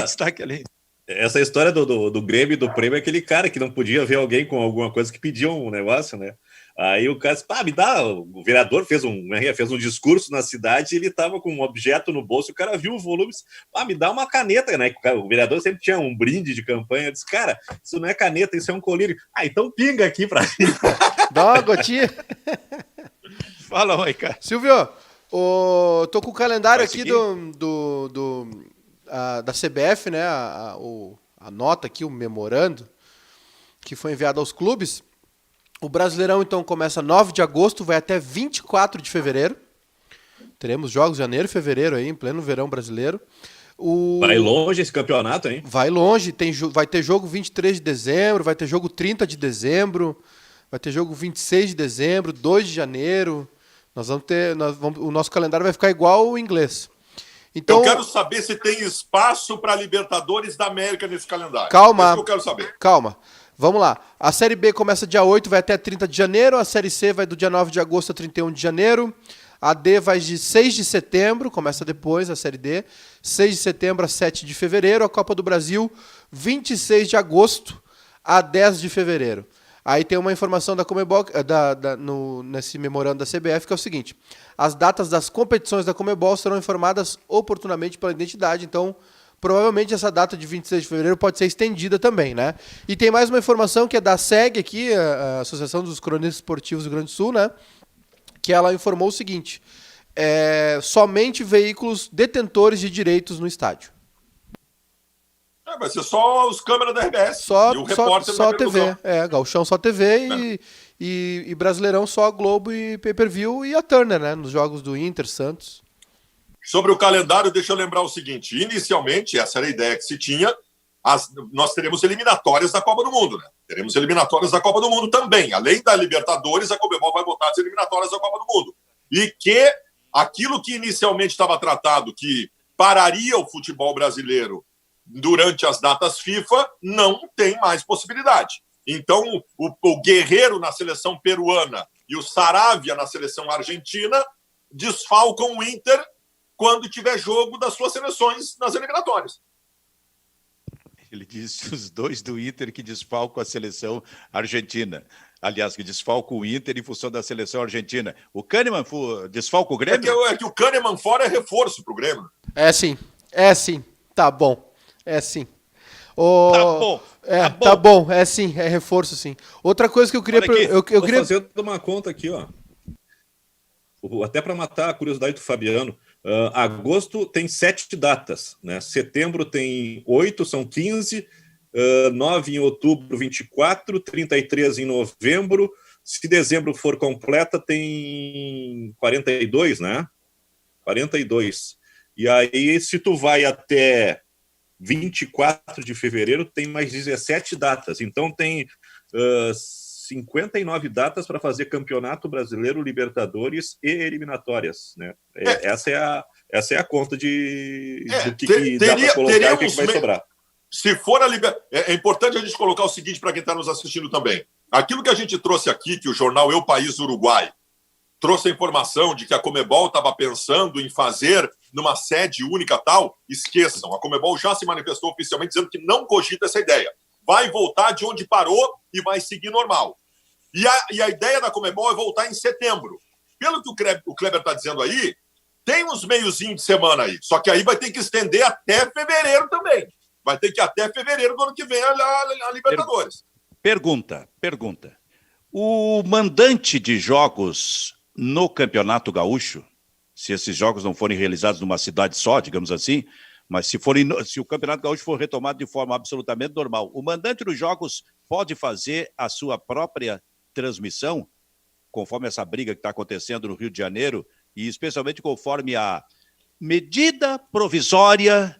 destaque ali. Essa história do Grêmio e do prêmio é aquele cara que não podia ver alguém com alguma coisa que pedia um negócio, né? Aí o cara disse, me dá. O vereador fez um discurso na cidade e ele tava com um objeto no bolso. O cara viu o volume, disse, me dá uma caneta, né? O vereador sempre tinha um brinde de campanha. Eu disse, cara, isso não é caneta, isso é um colírio. Então pinga aqui pra mim. Dá uma gotinha. Fala, mãe, cara. Silvio, tô com o calendário aqui da CBF, né? A nota aqui, o memorando, que foi enviado aos clubes. O Brasileirão, então, começa 9 de agosto, vai até 24 de fevereiro. Teremos jogos de janeiro e fevereiro aí, em pleno verão brasileiro. Vai longe esse campeonato, hein? Vai longe, vai ter jogo 23 de dezembro, vai ter jogo 30 de dezembro, vai ter jogo 26 de dezembro, 2 de janeiro. O nosso calendário vai ficar igual o inglês. Então, eu quero saber se tem espaço para Libertadores da América nesse calendário. Calma. É isso que eu quero saber. Calma. Vamos lá. A Série B começa dia 8, vai até 30 de janeiro. A Série C vai do dia 9 de agosto a 31 de janeiro. A D vai de 6 de setembro, começa depois a Série D. 6 de setembro a 7 de fevereiro. A Copa do Brasil, 26 de agosto a 10 de fevereiro. Aí tem uma informação da Conmebol, nesse memorando da CBF, que é o seguinte. As datas das competições da Conmebol serão informadas oportunamente pela entidade, então provavelmente essa data de 26 de fevereiro pode ser estendida também, né? E tem mais uma informação que é da SEG aqui, a Associação dos Cronistas Esportivos do Rio Grande do Sul, né? Que ela informou o seguinte, somente veículos detentores de direitos no estádio. Vai ser só os câmeras da RBS e o repórter só da TV, Gauchão só TV e Brasileirão só a Globo e Pay-Per-View e a Turner, né? Nos jogos do Inter, Santos. Sobre o calendário, deixa eu lembrar o seguinte. Inicialmente, essa era a ideia que se tinha. Nós teremos eliminatórias da Copa do Mundo, né? Teremos eliminatórias da Copa do Mundo também. Além da Libertadores, a Conmebol vai botar as eliminatórias da Copa do Mundo. E que aquilo que inicialmente estava tratado, que pararia o futebol brasileiro durante as datas FIFA, não tem mais possibilidade. Então, o Guerreiro na seleção peruana e o Saravia na seleção argentina desfalcam o Inter quando tiver jogo das suas seleções nas eliminatórias. Ele disse os dois do Inter que desfalcam a seleção argentina. Aliás, que desfalca o Inter em função da seleção argentina. O Kahneman desfalca o Grêmio? É que o Kahneman fora é reforço pro Grêmio. É sim. Tá bom. É sim. Tá bom. É sim, é reforço sim. Outra coisa que eu queria... Eu queria fazer uma conta aqui, ó. Até para matar a curiosidade do Fabiano. Agosto tem 7 datas, né? Setembro tem 8, são 15. 9 em outubro, 24. 33 em novembro. Se dezembro for completa, tem 42, né? 42. E aí, se tu vai até 24 de fevereiro, tem mais 17 datas. Então, tem 59 datas para fazer Campeonato Brasileiro, Libertadores e eliminatórias, né? Essa é a conta do que dá para colocar e o que vai sobrar. Se for é importante a gente colocar o seguinte para quem está nos assistindo também. Aquilo que a gente trouxe aqui, que o jornal Eu País Uruguai trouxe a informação de que a Conmebol estava pensando em fazer numa sede única tal, esqueçam. A Conmebol já se manifestou oficialmente dizendo que não cogita essa ideia. Vai voltar de onde parou e vai seguir normal. E a ideia da Conmebol é voltar em setembro. Pelo que o Kleber está dizendo aí, tem uns meiozinhos de semana aí. Só que aí vai ter que estender até fevereiro também. Vai ter que ir até fevereiro do ano que vem a Libertadores. Pergunta. O mandante de jogos no Campeonato Gaúcho, se esses jogos não forem realizados numa cidade só, digamos assim, mas se o Campeonato Gaúcho for retomado de forma absolutamente normal, o mandante dos jogos pode fazer a sua própria transmissão, conforme essa briga que está acontecendo no Rio de Janeiro, e especialmente conforme a medida provisória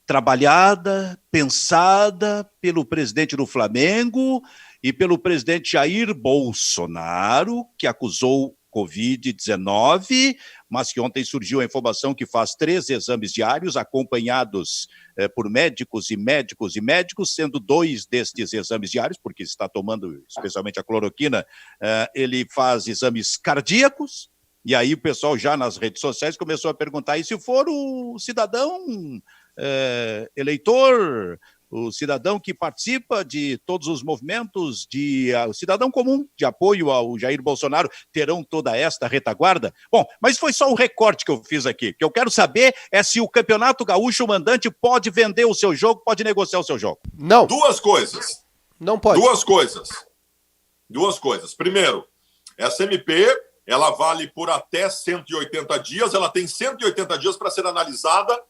trabalhada, pensada pelo presidente do Flamengo e pelo presidente Jair Bolsonaro, que acusou Covid-19, mas que ontem surgiu a informação que faz 3 exames diários, acompanhados por médicos, sendo 2 destes exames diários, porque está tomando especialmente a cloroquina, ele faz exames cardíacos, e aí o pessoal já nas redes sociais começou a perguntar, e se for o cidadão eleitor, o cidadão que participa de todos os movimentos, o cidadão comum de apoio ao Jair Bolsonaro, terão toda esta retaguarda? Bom, mas foi só um recorte que eu fiz aqui. O que eu quero saber é se o Campeonato Gaúcho, o mandante, pode vender o seu jogo, pode negociar o seu jogo. Não. 2 coisas. Não pode. 2 coisas. Primeiro, essa MP, ela vale por até 180 dias, ela tem 180 dias para ser analisada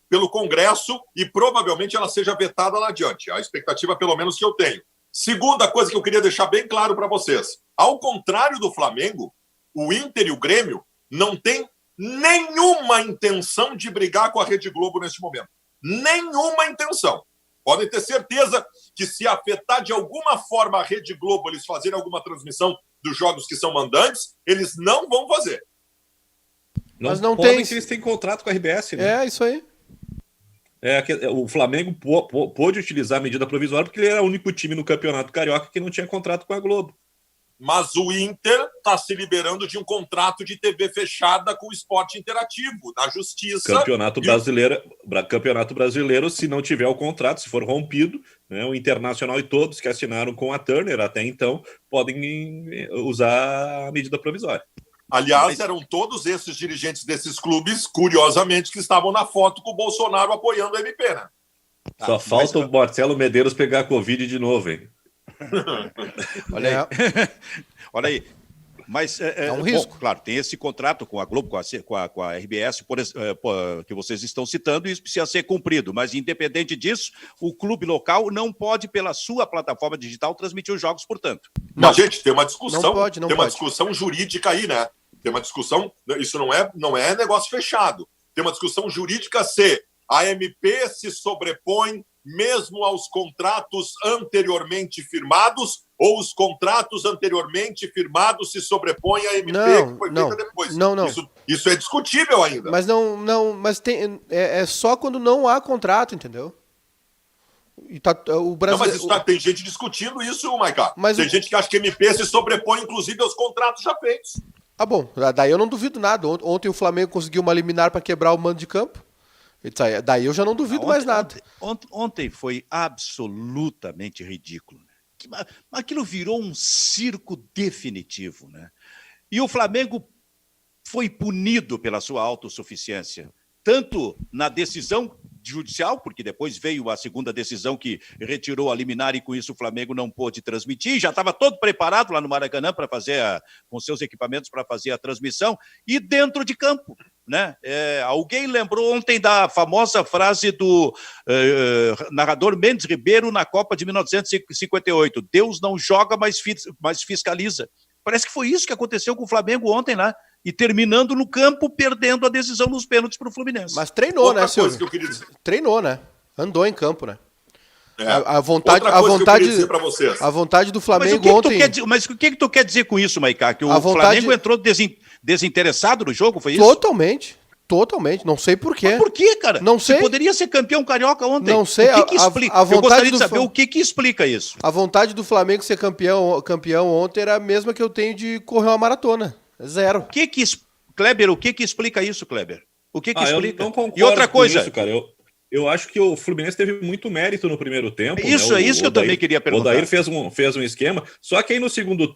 pelo Congresso e provavelmente ela seja vetada lá adiante. A expectativa, pelo menos, que eu tenho. Segunda coisa que eu queria deixar bem claro para vocês. Ao contrário do Flamengo, o Inter e o Grêmio não têm nenhuma intenção de brigar com a Rede Globo neste momento. Nenhuma intenção. Podem ter certeza que se afetar de alguma forma a Rede Globo, eles fazerem alguma transmissão dos jogos que são mandantes, eles não vão fazer. Mas não podem, tem. que eles têm contrato com a RBS, né? É, isso aí. O Flamengo pôde utilizar a medida provisória porque ele era o único time no Campeonato Carioca que não tinha contrato com a Globo. Mas o Inter está se liberando de um contrato de TV fechada com o esporte interativo, na Justiça. Campeonato Brasileiro, se não tiver o contrato, se for rompido, né, o Internacional e todos que assinaram com a Turner até então podem usar a medida provisória. Aliás, eram todos esses dirigentes desses clubes, curiosamente, que estavam na foto com o Bolsonaro apoiando a MP, né? Só falta o Marcelo Medeiros pegar a Covid de novo, hein? Olha aí. Olha aí. Mas é um risco. Bom, claro, tem esse contrato com a Globo, com a RBS, que vocês estão citando, e isso precisa ser cumprido. Mas, independente disso, o clube local não pode, pela sua plataforma digital, transmitir os jogos, portanto. Mas, gente, tem uma discussão. Não pode. Uma discussão jurídica aí, né? Tem uma discussão. Isso não é negócio fechado. Tem uma discussão jurídica se a MP se sobrepõe mesmo aos contratos anteriormente firmados, ou os contratos anteriormente firmados se sobrepõem à MP que foi feita depois. Não. Isso é discutível ainda. Mas mas é só quando não há contrato, entendeu? E o Brasil... Não, mas tem gente discutindo isso, Maiká. Mas tem gente que acha que a MP se sobrepõe, inclusive, aos contratos já feitos. Ah, bom, daí eu não duvido nada. Ontem o Flamengo conseguiu uma liminar para quebrar o mando de campo. Daí eu já não duvido mais nada. Ontem foi absolutamente ridículo. Né? Aquilo virou um circo definitivo. Né? E o Flamengo foi punido pela sua autossuficiência, tanto na decisão judicial, porque depois veio a segunda decisão que retirou a liminar e com isso o Flamengo não pôde transmitir, já estava todo preparado lá no Maracanã para fazer, com seus equipamentos para fazer a transmissão, e dentro de campo. Né? Alguém lembrou ontem da famosa frase do narrador Mendes Ribeiro na Copa de 1958, Deus não joga, mas fiscaliza. Parece que foi isso que aconteceu com o Flamengo ontem lá, e terminando no campo, perdendo a decisão nos pênaltis para o Fluminense. Mas treinou, né, Silvio? Que eu queria dizer. Treinou, né? Andou em campo, né? A vontade que eu queria dizer para vocês. A vontade do Flamengo mas o que tu quer dizer com isso, Maiká? Que o Flamengo entrou desinteressado no jogo, foi isso? Totalmente. Não sei por quê. Mas por quê, cara? Não sei. Você poderia ser campeão carioca ontem. Não sei. O que explica? Eu gostaria de saber o que explica isso. A vontade do Flamengo ser campeão ontem era a mesma que eu tenho de correr uma maratona. Zero. Kleber, o que explica isso, Kleber? O que explica? Eu não concordo e outra coisa, com isso, cara. Eu acho que o Fluminense teve muito mérito no primeiro tempo. Isso, né? É isso que eu também queria perguntar. O Odair fez um esquema, só que aí no segundo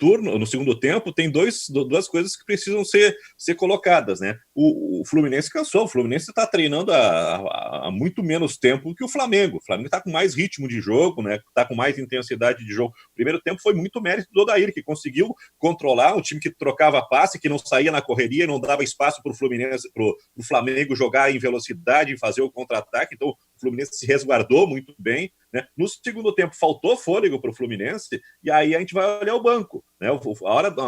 tempo, tem duas coisas que precisam ser colocadas, né? O Fluminense cansou, o Fluminense está treinando há muito menos tempo que o Flamengo. O Flamengo está com mais ritmo de jogo, né? Está com mais intensidade de jogo. O primeiro tempo foi muito mérito do Odair, que conseguiu controlar um time que trocava passe, que não saía na correria, não dava espaço para o Fluminense, para o Flamengo jogar em velocidade, fazer o contra-ataque. Então, o Fluminense se resguardou muito bem, né? No segundo tempo, faltou fôlego para o Fluminense, e aí a gente vai olhar o banco, né?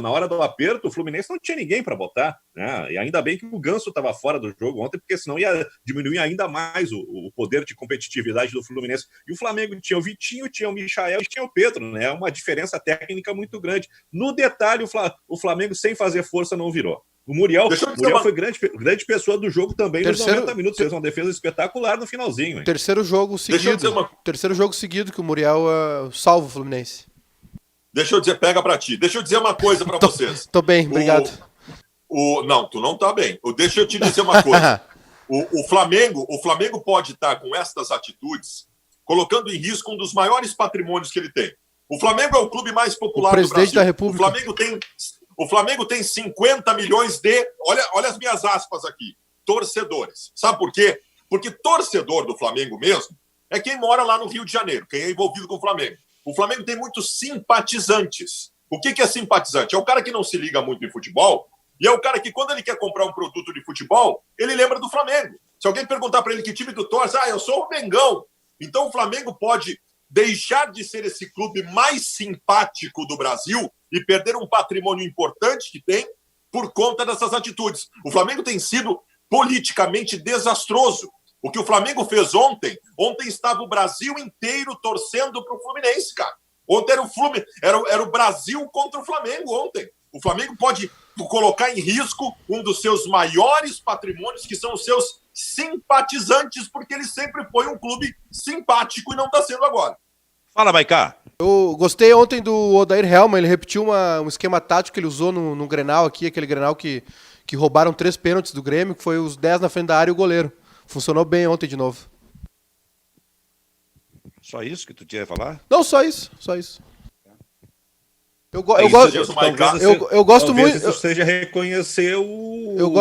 Na hora do aperto, o Fluminense não tinha ninguém para botar, né? E ainda bem que o Ganso estava fora do jogo ontem, porque senão ia diminuir ainda mais o poder de competitividade do Fluminense. E o Flamengo tinha o Vitinho, tinha o Michael e tinha o Pedro, né? Uma diferença técnica muito grande. No detalhe, o Flamengo, sem fazer força, não virou. O Muriel foi grande pessoa do jogo também nos 90 minutos. Fez uma defesa espetacular no finalzinho. Hein? Terceiro jogo seguido que o Muriel salva o Fluminense. Deixa eu dizer, pega pra ti. Deixa eu dizer uma coisa pra vocês. Tô bem, obrigado. Não, tu não tá bem. Deixa eu te dizer uma coisa. O Flamengo pode estar com estas atitudes colocando em risco um dos maiores patrimônios que ele tem. O Flamengo é o clube mais popular do Brasil. O presidente da República. O Flamengo tem 50 milhões de, olha as minhas aspas aqui, torcedores. Sabe por quê? Porque torcedor do Flamengo mesmo é quem mora lá no Rio de Janeiro, quem é envolvido com o Flamengo. O Flamengo tem muitos simpatizantes. O que é simpatizante? É o cara que não se liga muito em futebol e é o cara que, quando ele quer comprar um produto de futebol, ele lembra do Flamengo. Se alguém perguntar para ele que time tu torce, eu sou o Mengão. Então o Flamengo pode deixar de ser esse clube mais simpático do Brasil e perder um patrimônio importante que tem por conta dessas atitudes. O Flamengo tem sido politicamente desastroso. O que o Flamengo fez ontem estava o Brasil inteiro torcendo para o Fluminense, cara. Ontem era o Brasil contra o Flamengo ontem. O Flamengo pode colocar em risco um dos seus maiores patrimônios, que são os seus simpatizantes, porque ele sempre foi um clube simpático e não está sendo agora. Fala, Maiká. Eu gostei ontem do Odair Helman, ele repetiu um esquema tático que ele usou no Grenal aqui, aquele Grenal que roubaram 3 pênaltis do Grêmio, que foi os 10 na frente da área e o goleiro. Funcionou bem ontem de novo. Só isso que tu tinha a falar? Não, só isso. Eu gosto muito. Isso seja reconhecer o. Eu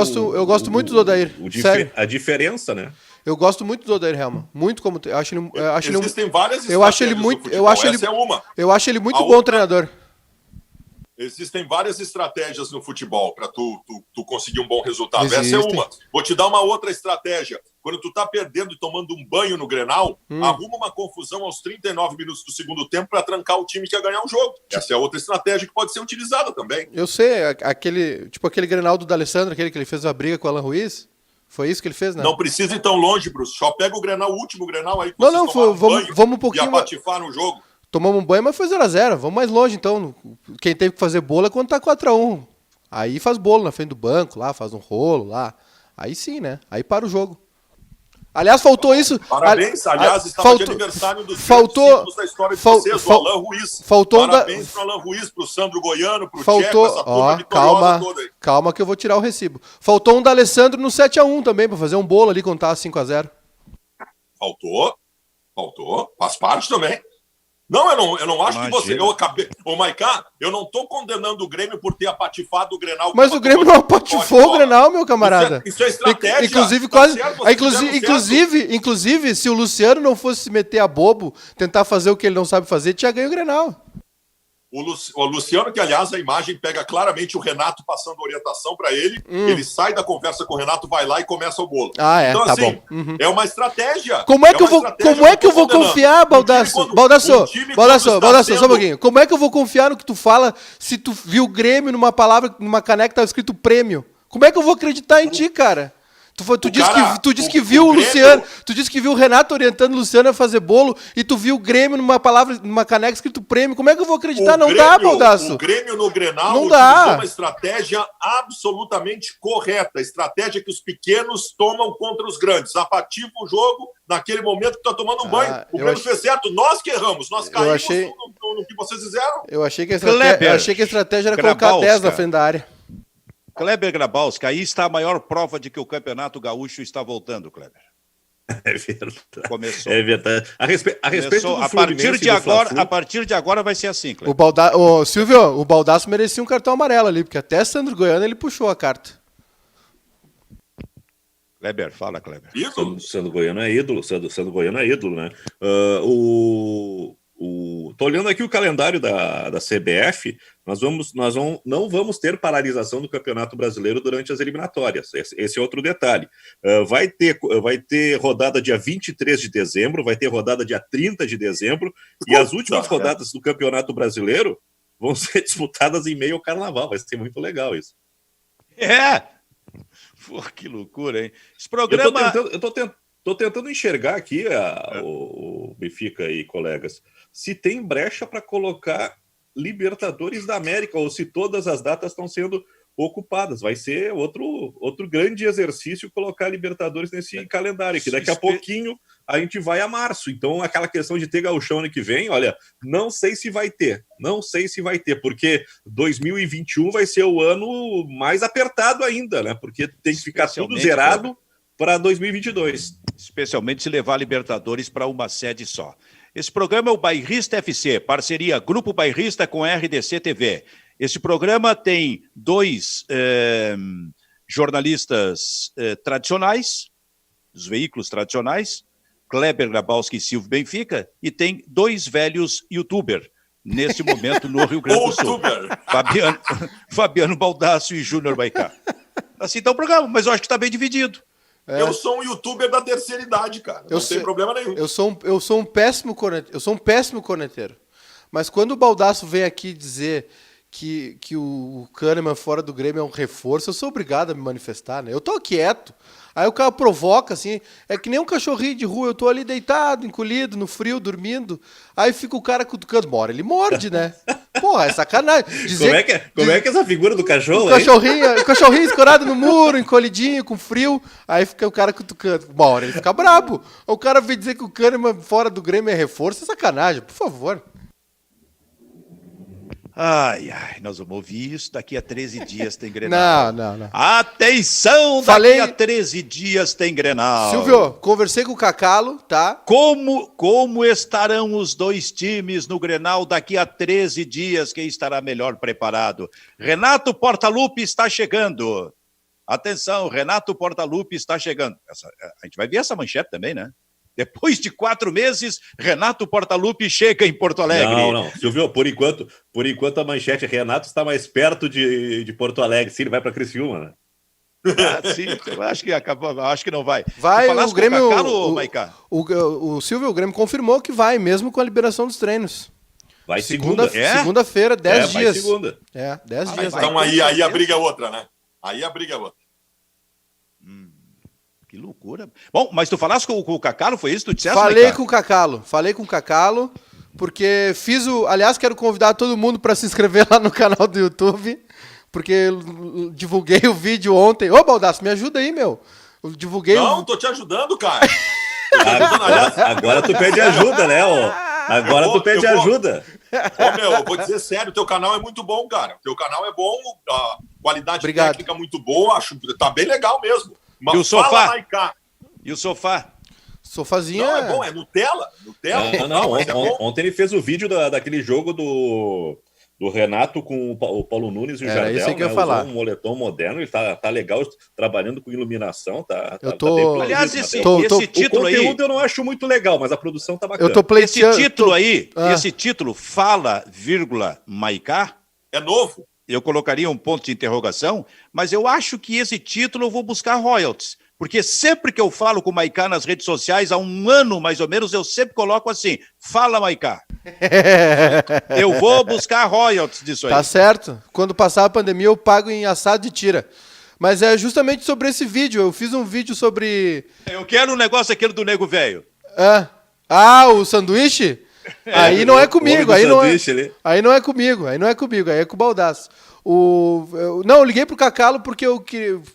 gosto muito do Odair. A diferença, né? Eu gosto muito do Odair Helman. Muito como. Existem várias eu acho ele muito. Eu acho ele muito bom treinador. Existem várias estratégias no futebol para tu conseguir um bom resultado. Essa é uma. Vou te dar uma outra estratégia. Quando tu tá perdendo e tomando um banho no Grenal, arruma uma confusão aos 39 minutos do segundo tempo para trancar o time que ia ganhar o jogo. Essa é outra estratégia que pode ser utilizada também. Eu sei, aquele Grenal do D'Alessandro, aquele que ele fez a briga com o Alan Ruiz. Foi isso que ele fez, né? Não precisa ir tão longe, Bruce. Só pega o último Grenal aí. Vamos um pouquinho. E apatifar no jogo. Tomamos um banho, mas foi 0x0. Vamos mais longe, então. Quem teve que fazer bolo é quando tá 4x1. Aí faz bolo na frente do banco, lá, faz um rolo lá. Aí sim, né? Aí para o jogo. Aliás, faltou isso. Parabéns, estava de aniversário dos títulos da história de vocês, do Alan Ruiz. Parabéns pro Alan Ruiz, pro Sandro Goiano, pro Tcheco, essa turma vitoriosa toda aí. Calma que eu vou tirar o recibo. Faltou um da Alessandro no 7x1 também, pra fazer um bolo ali quando tava 5x0. Faltou. Faz parte também. Não, eu não acho. Imagina. Que você... Eu acabei... Ô, Maiká, eu não tô condenando o Grêmio por ter apatifado o Grenal. Mas o Grêmio não apatifou o Grenal, meu camarada. Isso é estratégia. Inclusive, inclusive, se o Luciano não fosse se meter a bobo, tentar fazer o que ele não sabe fazer, tinha ganho o Grenal. O Luciano, que aliás a imagem pega claramente o Renato passando orientação para ele, ele sai da conversa com o Renato, vai lá e começa o bolo. Então, tá assim, bom. Uhum. É uma estratégia. Como é que eu vou confiar, Baldasso, só um pouquinho. Como é que eu vou confiar no que tu fala se tu viu o Grêmio numa caneca que tava escrito prêmio? Como é que eu vou acreditar em ti, cara? Tu disse que viu o Luciano, tu disse que viu o Renato orientando o Luciano a fazer bolo e tu viu o Grêmio numa caneca escrito prêmio. Como é que eu vou acreditar? Não dá, Baldasso. O Grêmio no Grenal não dá. Uma estratégia absolutamente correta. Estratégia que os pequenos tomam contra os grandes. Apativa o jogo naquele momento que tá tomando um banho. O Grêmio fez certo. Nós que erramos. Nós caímos no que vocês fizeram. Eu achei que a estratégia era colocar 10 na frente da área. Kleber Grabowska, aí está a maior prova de que o Campeonato Gaúcho está voltando, Kleber. É verdade. Começou. É verdade. A respeito Começou. do A partir de agora vai ser assim, Cleber. Silvio, o Baldasso merecia um cartão amarelo ali, porque até Sandro Goiano ele puxou a carta. Kleber, fala, Kleber. Ídolo. Sandro Goiano é ídolo, Sandro Goiano é ídolo, né? Tô olhando aqui o calendário da CBF, não vamos ter paralisação do Campeonato Brasileiro durante as eliminatórias. Esse é outro detalhe. Vai ter rodada dia 23 de dezembro, vai ter rodada dia 30 de dezembro, e as últimas rodadas do Campeonato Brasileiro vão ser disputadas em meio ao Carnaval. Vai ser muito legal isso. É! Pô, que loucura, hein? Esse programa... Eu tô tentando enxergar aqui, o Benfica e colegas, se tem brecha para colocar Libertadores da América, ou se todas as datas estão sendo ocupadas. Vai ser outro grande exercício colocar Libertadores nesse calendário, que daqui a pouquinho a gente vai a março. Então, aquela questão de ter gauchão ano que vem, olha, não sei se vai ter, porque 2021 vai ser o ano mais apertado ainda, né? Porque tem que ficar tudo zerado para 2022. Especialmente se levar a Libertadores para uma sede só. Esse programa é o Bairrista FC, parceria Grupo Bairrista com RDC TV. Esse programa tem dois jornalistas tradicionais, os veículos tradicionais, Kleber Grabowski e Silvio Benfica, e tem dois velhos youtubers, nesse momento no Rio Grande do Sul. Fabiano Baldasso e Júnior Maicá. Assim está o programa, mas eu acho que está bem dividido. Eu sou um youtuber da terceira idade, cara. Não tem problema nenhum. Eu sou um péssimo corneteiro. Mas quando o Baldasso vem aqui dizer que o Kahneman fora do Grêmio é um reforço, eu sou obrigado a me manifestar, né? Eu tô quieto. Aí o cara provoca, assim, é que nem um cachorrinho de rua, eu tô ali deitado, encolhido, no frio, dormindo, aí fica o cara cutucando, uma hora ele morde, né? Porra, é sacanagem. Como é que é essa figura do cachorro? O cachorrinho escorado no muro, encolhidinho, com frio, aí fica o cara cutucando, uma hora ele fica brabo. O cara vem dizer que o Kahneman fora do Grêmio é reforço, é sacanagem, por favor. Ai, nós vamos ouvir isso. Daqui a 13 dias tem Grenal. Não. Atenção, daqui a 13 dias tem Grenal. Silvio, conversei com o Cacalo, tá? Como estarão os dois times no Grenal daqui a 13 dias? Quem estará melhor preparado? Renato Portaluppi está chegando. Atenção, Renato Portaluppi está chegando. A gente vai ver essa manchete também, né? Depois de 4 meses, Renato Portaluppi chega em Porto Alegre. Não. Silvio, por enquanto a manchete, Renato está mais perto de Porto Alegre. Sim, ele vai para Criciúma, né? Sim, eu acho que acabou, acho que não vai. Vai, o Grêmio. O Silvio, o Grêmio confirmou que vai, mesmo com a liberação dos treinos. Vai segunda-feira, 10 dias. Vai segunda. 10 dias. Então aí a briga é outra, né? Aí a briga é outra. Que loucura. Bom, mas tu falaste com o Cacalo, foi isso que tu disseste? Falei com o Cacalo, porque aliás, quero convidar todo mundo para se inscrever lá no canal do YouTube, porque eu divulguei o vídeo ontem. Ô, Baldasso, me ajuda aí, meu. Eu divulguei tô te ajudando, cara. Agora tu pede ajuda, né? Agora tu pede ajuda. Eu vou dizer sério, teu canal é muito bom, cara. Teu canal é bom, a qualidade técnica muito boa, acho que tá bem legal mesmo. E o sofá? E o sofá? Sofazinho é bom, é Nutella. Ontem ele fez o vídeo daquele jogo do Renato com o Paulo Nunes e o Jardel. Isso que eu ia falar. Um moletom moderno, ele tá legal, trabalhando com iluminação. Aliás, esse título aí... O conteúdo eu não acho muito legal, mas a produção tá bacana. Esse título, Fala, Maicá... É novo. Eu colocaria um ponto de interrogação, mas eu acho que esse título eu vou buscar royalties. Porque sempre que eu falo com o Maicá nas redes sociais, há um ano mais ou menos, eu sempre coloco assim, Fala, Maicá. Eu vou buscar royalties disso aí. Tá certo. Quando passar a pandemia, eu pago em assado de tira. Mas é justamente sobre esse vídeo. Eu fiz um vídeo sobre... Eu quero um negócio aquele do Nego Velho. O sanduíche? Aí não é comigo, aí não é comigo, aí é com o Baldasso. Eu liguei pro Cacalo porque eu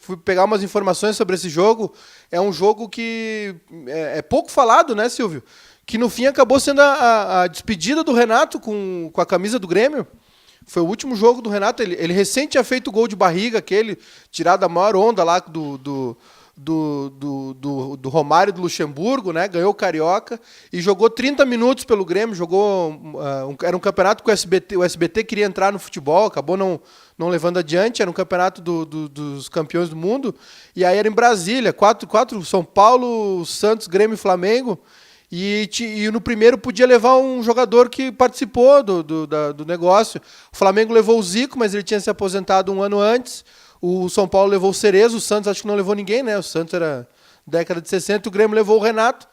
fui pegar umas informações sobre esse jogo. É um jogo que é pouco falado, né, Silvio? Que no fim acabou sendo a despedida do Renato com a camisa do Grêmio. Foi o último jogo do Renato. Ele recém tinha feito o gol de barriga, aquele tirado da maior onda lá do Romário do Luxemburgo, né? Ganhou o Carioca e jogou 30 minutos pelo Grêmio, era um campeonato que o SBT queria entrar no futebol, acabou não levando adiante, era um campeonato dos campeões do mundo, e aí era em Brasília, quatro São Paulo, Santos, Grêmio e Flamengo, e no primeiro podia levar um jogador que participou do negócio. O Flamengo levou o Zico, mas ele tinha se aposentado um ano antes. O São Paulo levou o Cerezo, o Santos acho que não levou ninguém, né? O Santos era década de 60, o Grêmio levou o Renato.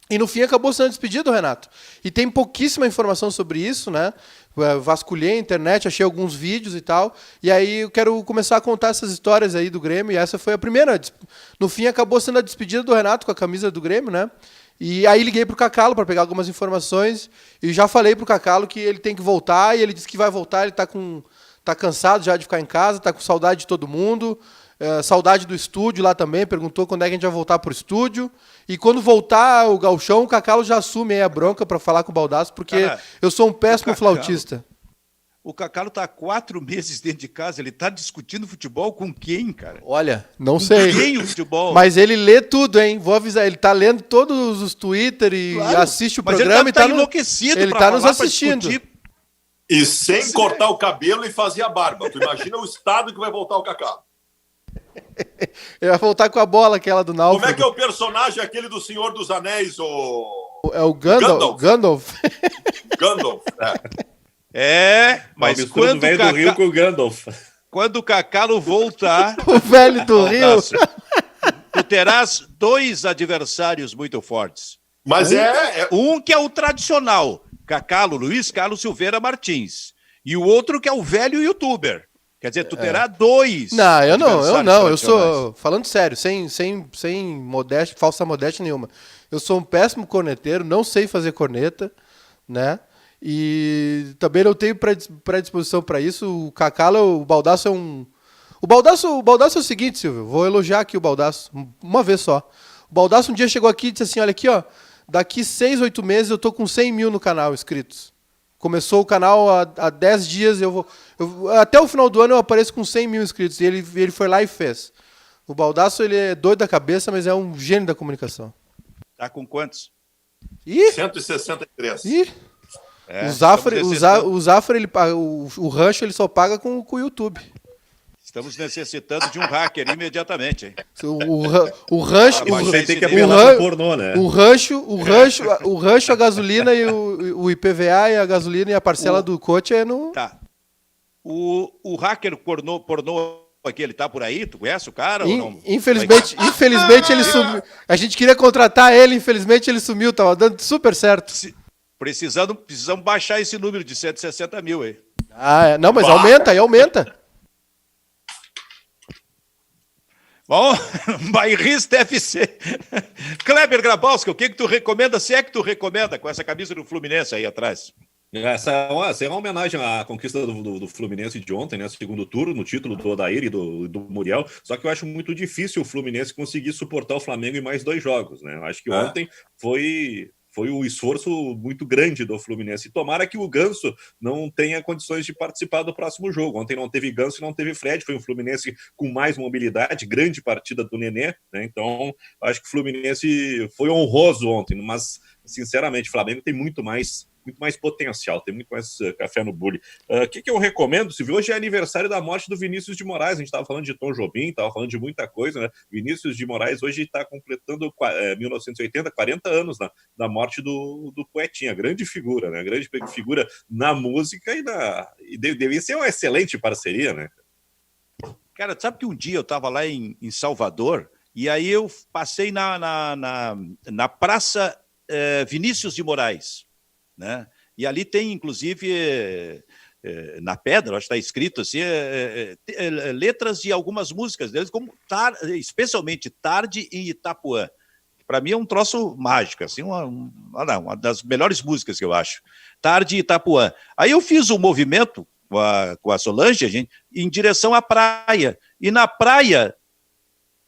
E no fim acabou sendo despedido o Renato. E tem pouquíssima informação sobre isso, né? Vasculhei a internet, achei alguns vídeos e tal. E aí eu quero começar a contar essas histórias aí do Grêmio. E essa foi a primeira. No fim acabou sendo a despedida do Renato com a camisa do Grêmio, né? E aí liguei pro Cacalo para pegar algumas informações. E já falei pro Cacalo que ele tem que voltar. E ele disse que vai voltar, ele tá cansado já de ficar em casa, tá com saudade de todo mundo, saudade do estúdio lá também, perguntou quando é que a gente vai voltar pro estúdio. E quando voltar o gauchão, o Cacalo já assume aí a bronca para falar com o Baldasso, porque eu sou um péssimo flautista. O Cacalo tá há 4 meses dentro de casa, ele tá discutindo futebol com quem, cara? Olha, não sei. Com quem o futebol? Mas ele lê tudo, hein? Vou avisar, ele tá lendo todos os Twitter e assiste o programa. Ele tá enlouquecido. Ele tá nos assistindo. E sem cortar o cabelo e fazer a barba. Tu imagina o estado que vai voltar o Cacalo. Ele vai voltar com a bola, aquela do Náufrago. Como é que é o personagem aquele do Senhor dos Anéis? É o Gandalf. Gandalf, mas quando o velho do Rio com o Gandalf. Quando o Cacalo voltar... o velho do Rio. Tu terás 2 adversários muito fortes. Mas Um que é o tradicional, Cacalo, Luiz Carlos Silveira Martins. E o outro que é o velho youtuber. Quer dizer, tu terá 2. Não, eu não. Eu sou, falando sério, sem modéstia, falsa modéstia nenhuma. Eu sou um péssimo corneteiro, não sei fazer corneta, né? E também não tenho predisposição para isso. O Cacalo, o Baldasso é um... O Baldasso é o seguinte, Silvio, vou elogiar aqui o Baldasso, uma vez só. O Baldasso um dia chegou aqui e disse assim, olha aqui, ó, daqui 6, 8 meses eu tô com 100 mil no canal inscritos. Começou o canal há 10 dias, até o final do ano eu apareço com 100 mil inscritos. E ele foi lá e fez. O Baldasso, ele é doido da cabeça, mas é um gênio da comunicação. Tá com quantos? 163. O Zafra, o rancho ele só paga com o YouTube. Estamos necessitando de um hacker imediatamente, hein? O rancho... tem que apelar pro pornô, né? O rancho, a gasolina e o IPVA e a gasolina e a parcela do coach é no... Tá. O hacker pornô aqui, ele tá por aí? Tu conhece o cara ou não? Infelizmente ele sumiu. A gente queria contratar ele, infelizmente ele sumiu. Tava dando super certo. Precisamos baixar esse número de 160 mil aí. Não, mas aumenta. Bom, Bairrista FC. Kleber Grabowska, o que tu recomenda, se é que tu recomenda, com essa camisa do Fluminense aí atrás? Essa é uma homenagem à conquista do Fluminense de ontem, né? Segundo turno, no título do Odair e do Muriel. Só que eu acho muito difícil o Fluminense conseguir suportar o Flamengo em mais 2 jogos, né? Eu acho que ontem foi um esforço muito grande do Fluminense. E tomara que o Ganso não tenha condições de participar do próximo jogo. Ontem não teve Ganso e não teve Fred. Foi um Fluminense com mais mobilidade, grande partida do Nenê, né? Então, acho que o Fluminense foi honroso ontem. Mas, sinceramente, o Flamengo tem muito mais potencial, tem muito mais café no bule. O que eu recomendo, Silvio? Hoje é aniversário da morte do Vinícius de Moraes. A gente estava falando de Tom Jobim, estava falando de muita coisa, né? Vinícius de Moraes hoje está completando 1980, 40 anos da morte do Poetinha. Grande figura, né? Grande figura na música e devia ser uma excelente parceria, né? Cara, sabe que um dia eu estava lá em Salvador e aí eu passei na Praça Vinícius de Moraes, né? E ali tem, inclusive, na pedra, acho que está escrito assim, letras de algumas músicas deles, como especialmente Tarde em Itapuã. Para mim é um troço mágico, assim, uma das melhores músicas que eu acho. Tarde em Itapuã. Aí eu fiz um movimento com a Solange, gente, em direção à praia. E na praia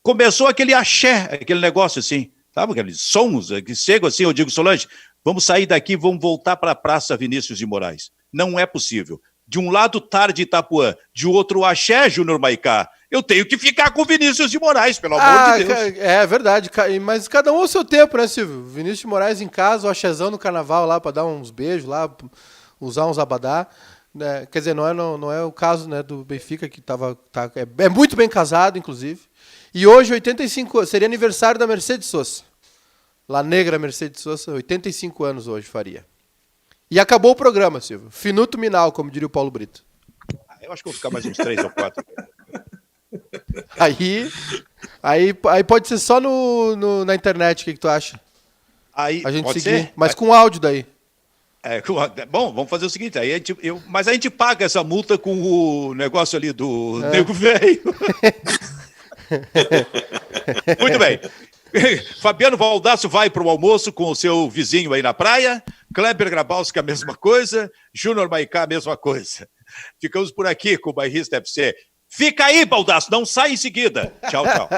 começou aquele axé, aquele negócio assim, sabe? Aqueles sons que chegam assim, eu digo, Solange, vamos sair daqui, vamos voltar para a Praça Vinícius de Moraes. Não é possível. De um lado, Tarde Itapuã, de outro, Axé Júnior Maicá. eu tenho que ficar com o Vinícius de Moraes, pelo amor de Deus. É verdade, mas cada um ao seu tempo, né, Silvio? Vinícius de Moraes em casa, o Achezão no carnaval lá pra dar uns beijos lá, usar uns abadá. Né? Quer dizer, não é o caso, né, do Benfica, que é muito bem casado, inclusive. E hoje, 85 seria aniversário da Mercedes Sosa. La Negra Mercedes Sosa, 85 anos hoje faria. E acabou o programa, Silvio. Finuto Minal, como diria o Paulo Brito. Eu acho que vou ficar mais uns 3 ou 4. Aí pode ser só na internet, o que tu acha? Aí, a gente pode seguir, ser? mas com áudio daí. Bom, vamos fazer o seguinte, mas a gente paga essa multa com o negócio ali do Nego Velho. Muito bem. Fabiano Valdasso vai para o almoço com o seu vizinho aí na praia, Kleber Grabowski a mesma coisa, Júnior Maicá a mesma coisa. Ficamos por aqui com o Bairrista FC. Fica aí, Baldasso, não sai em seguida. Tchau, tchau.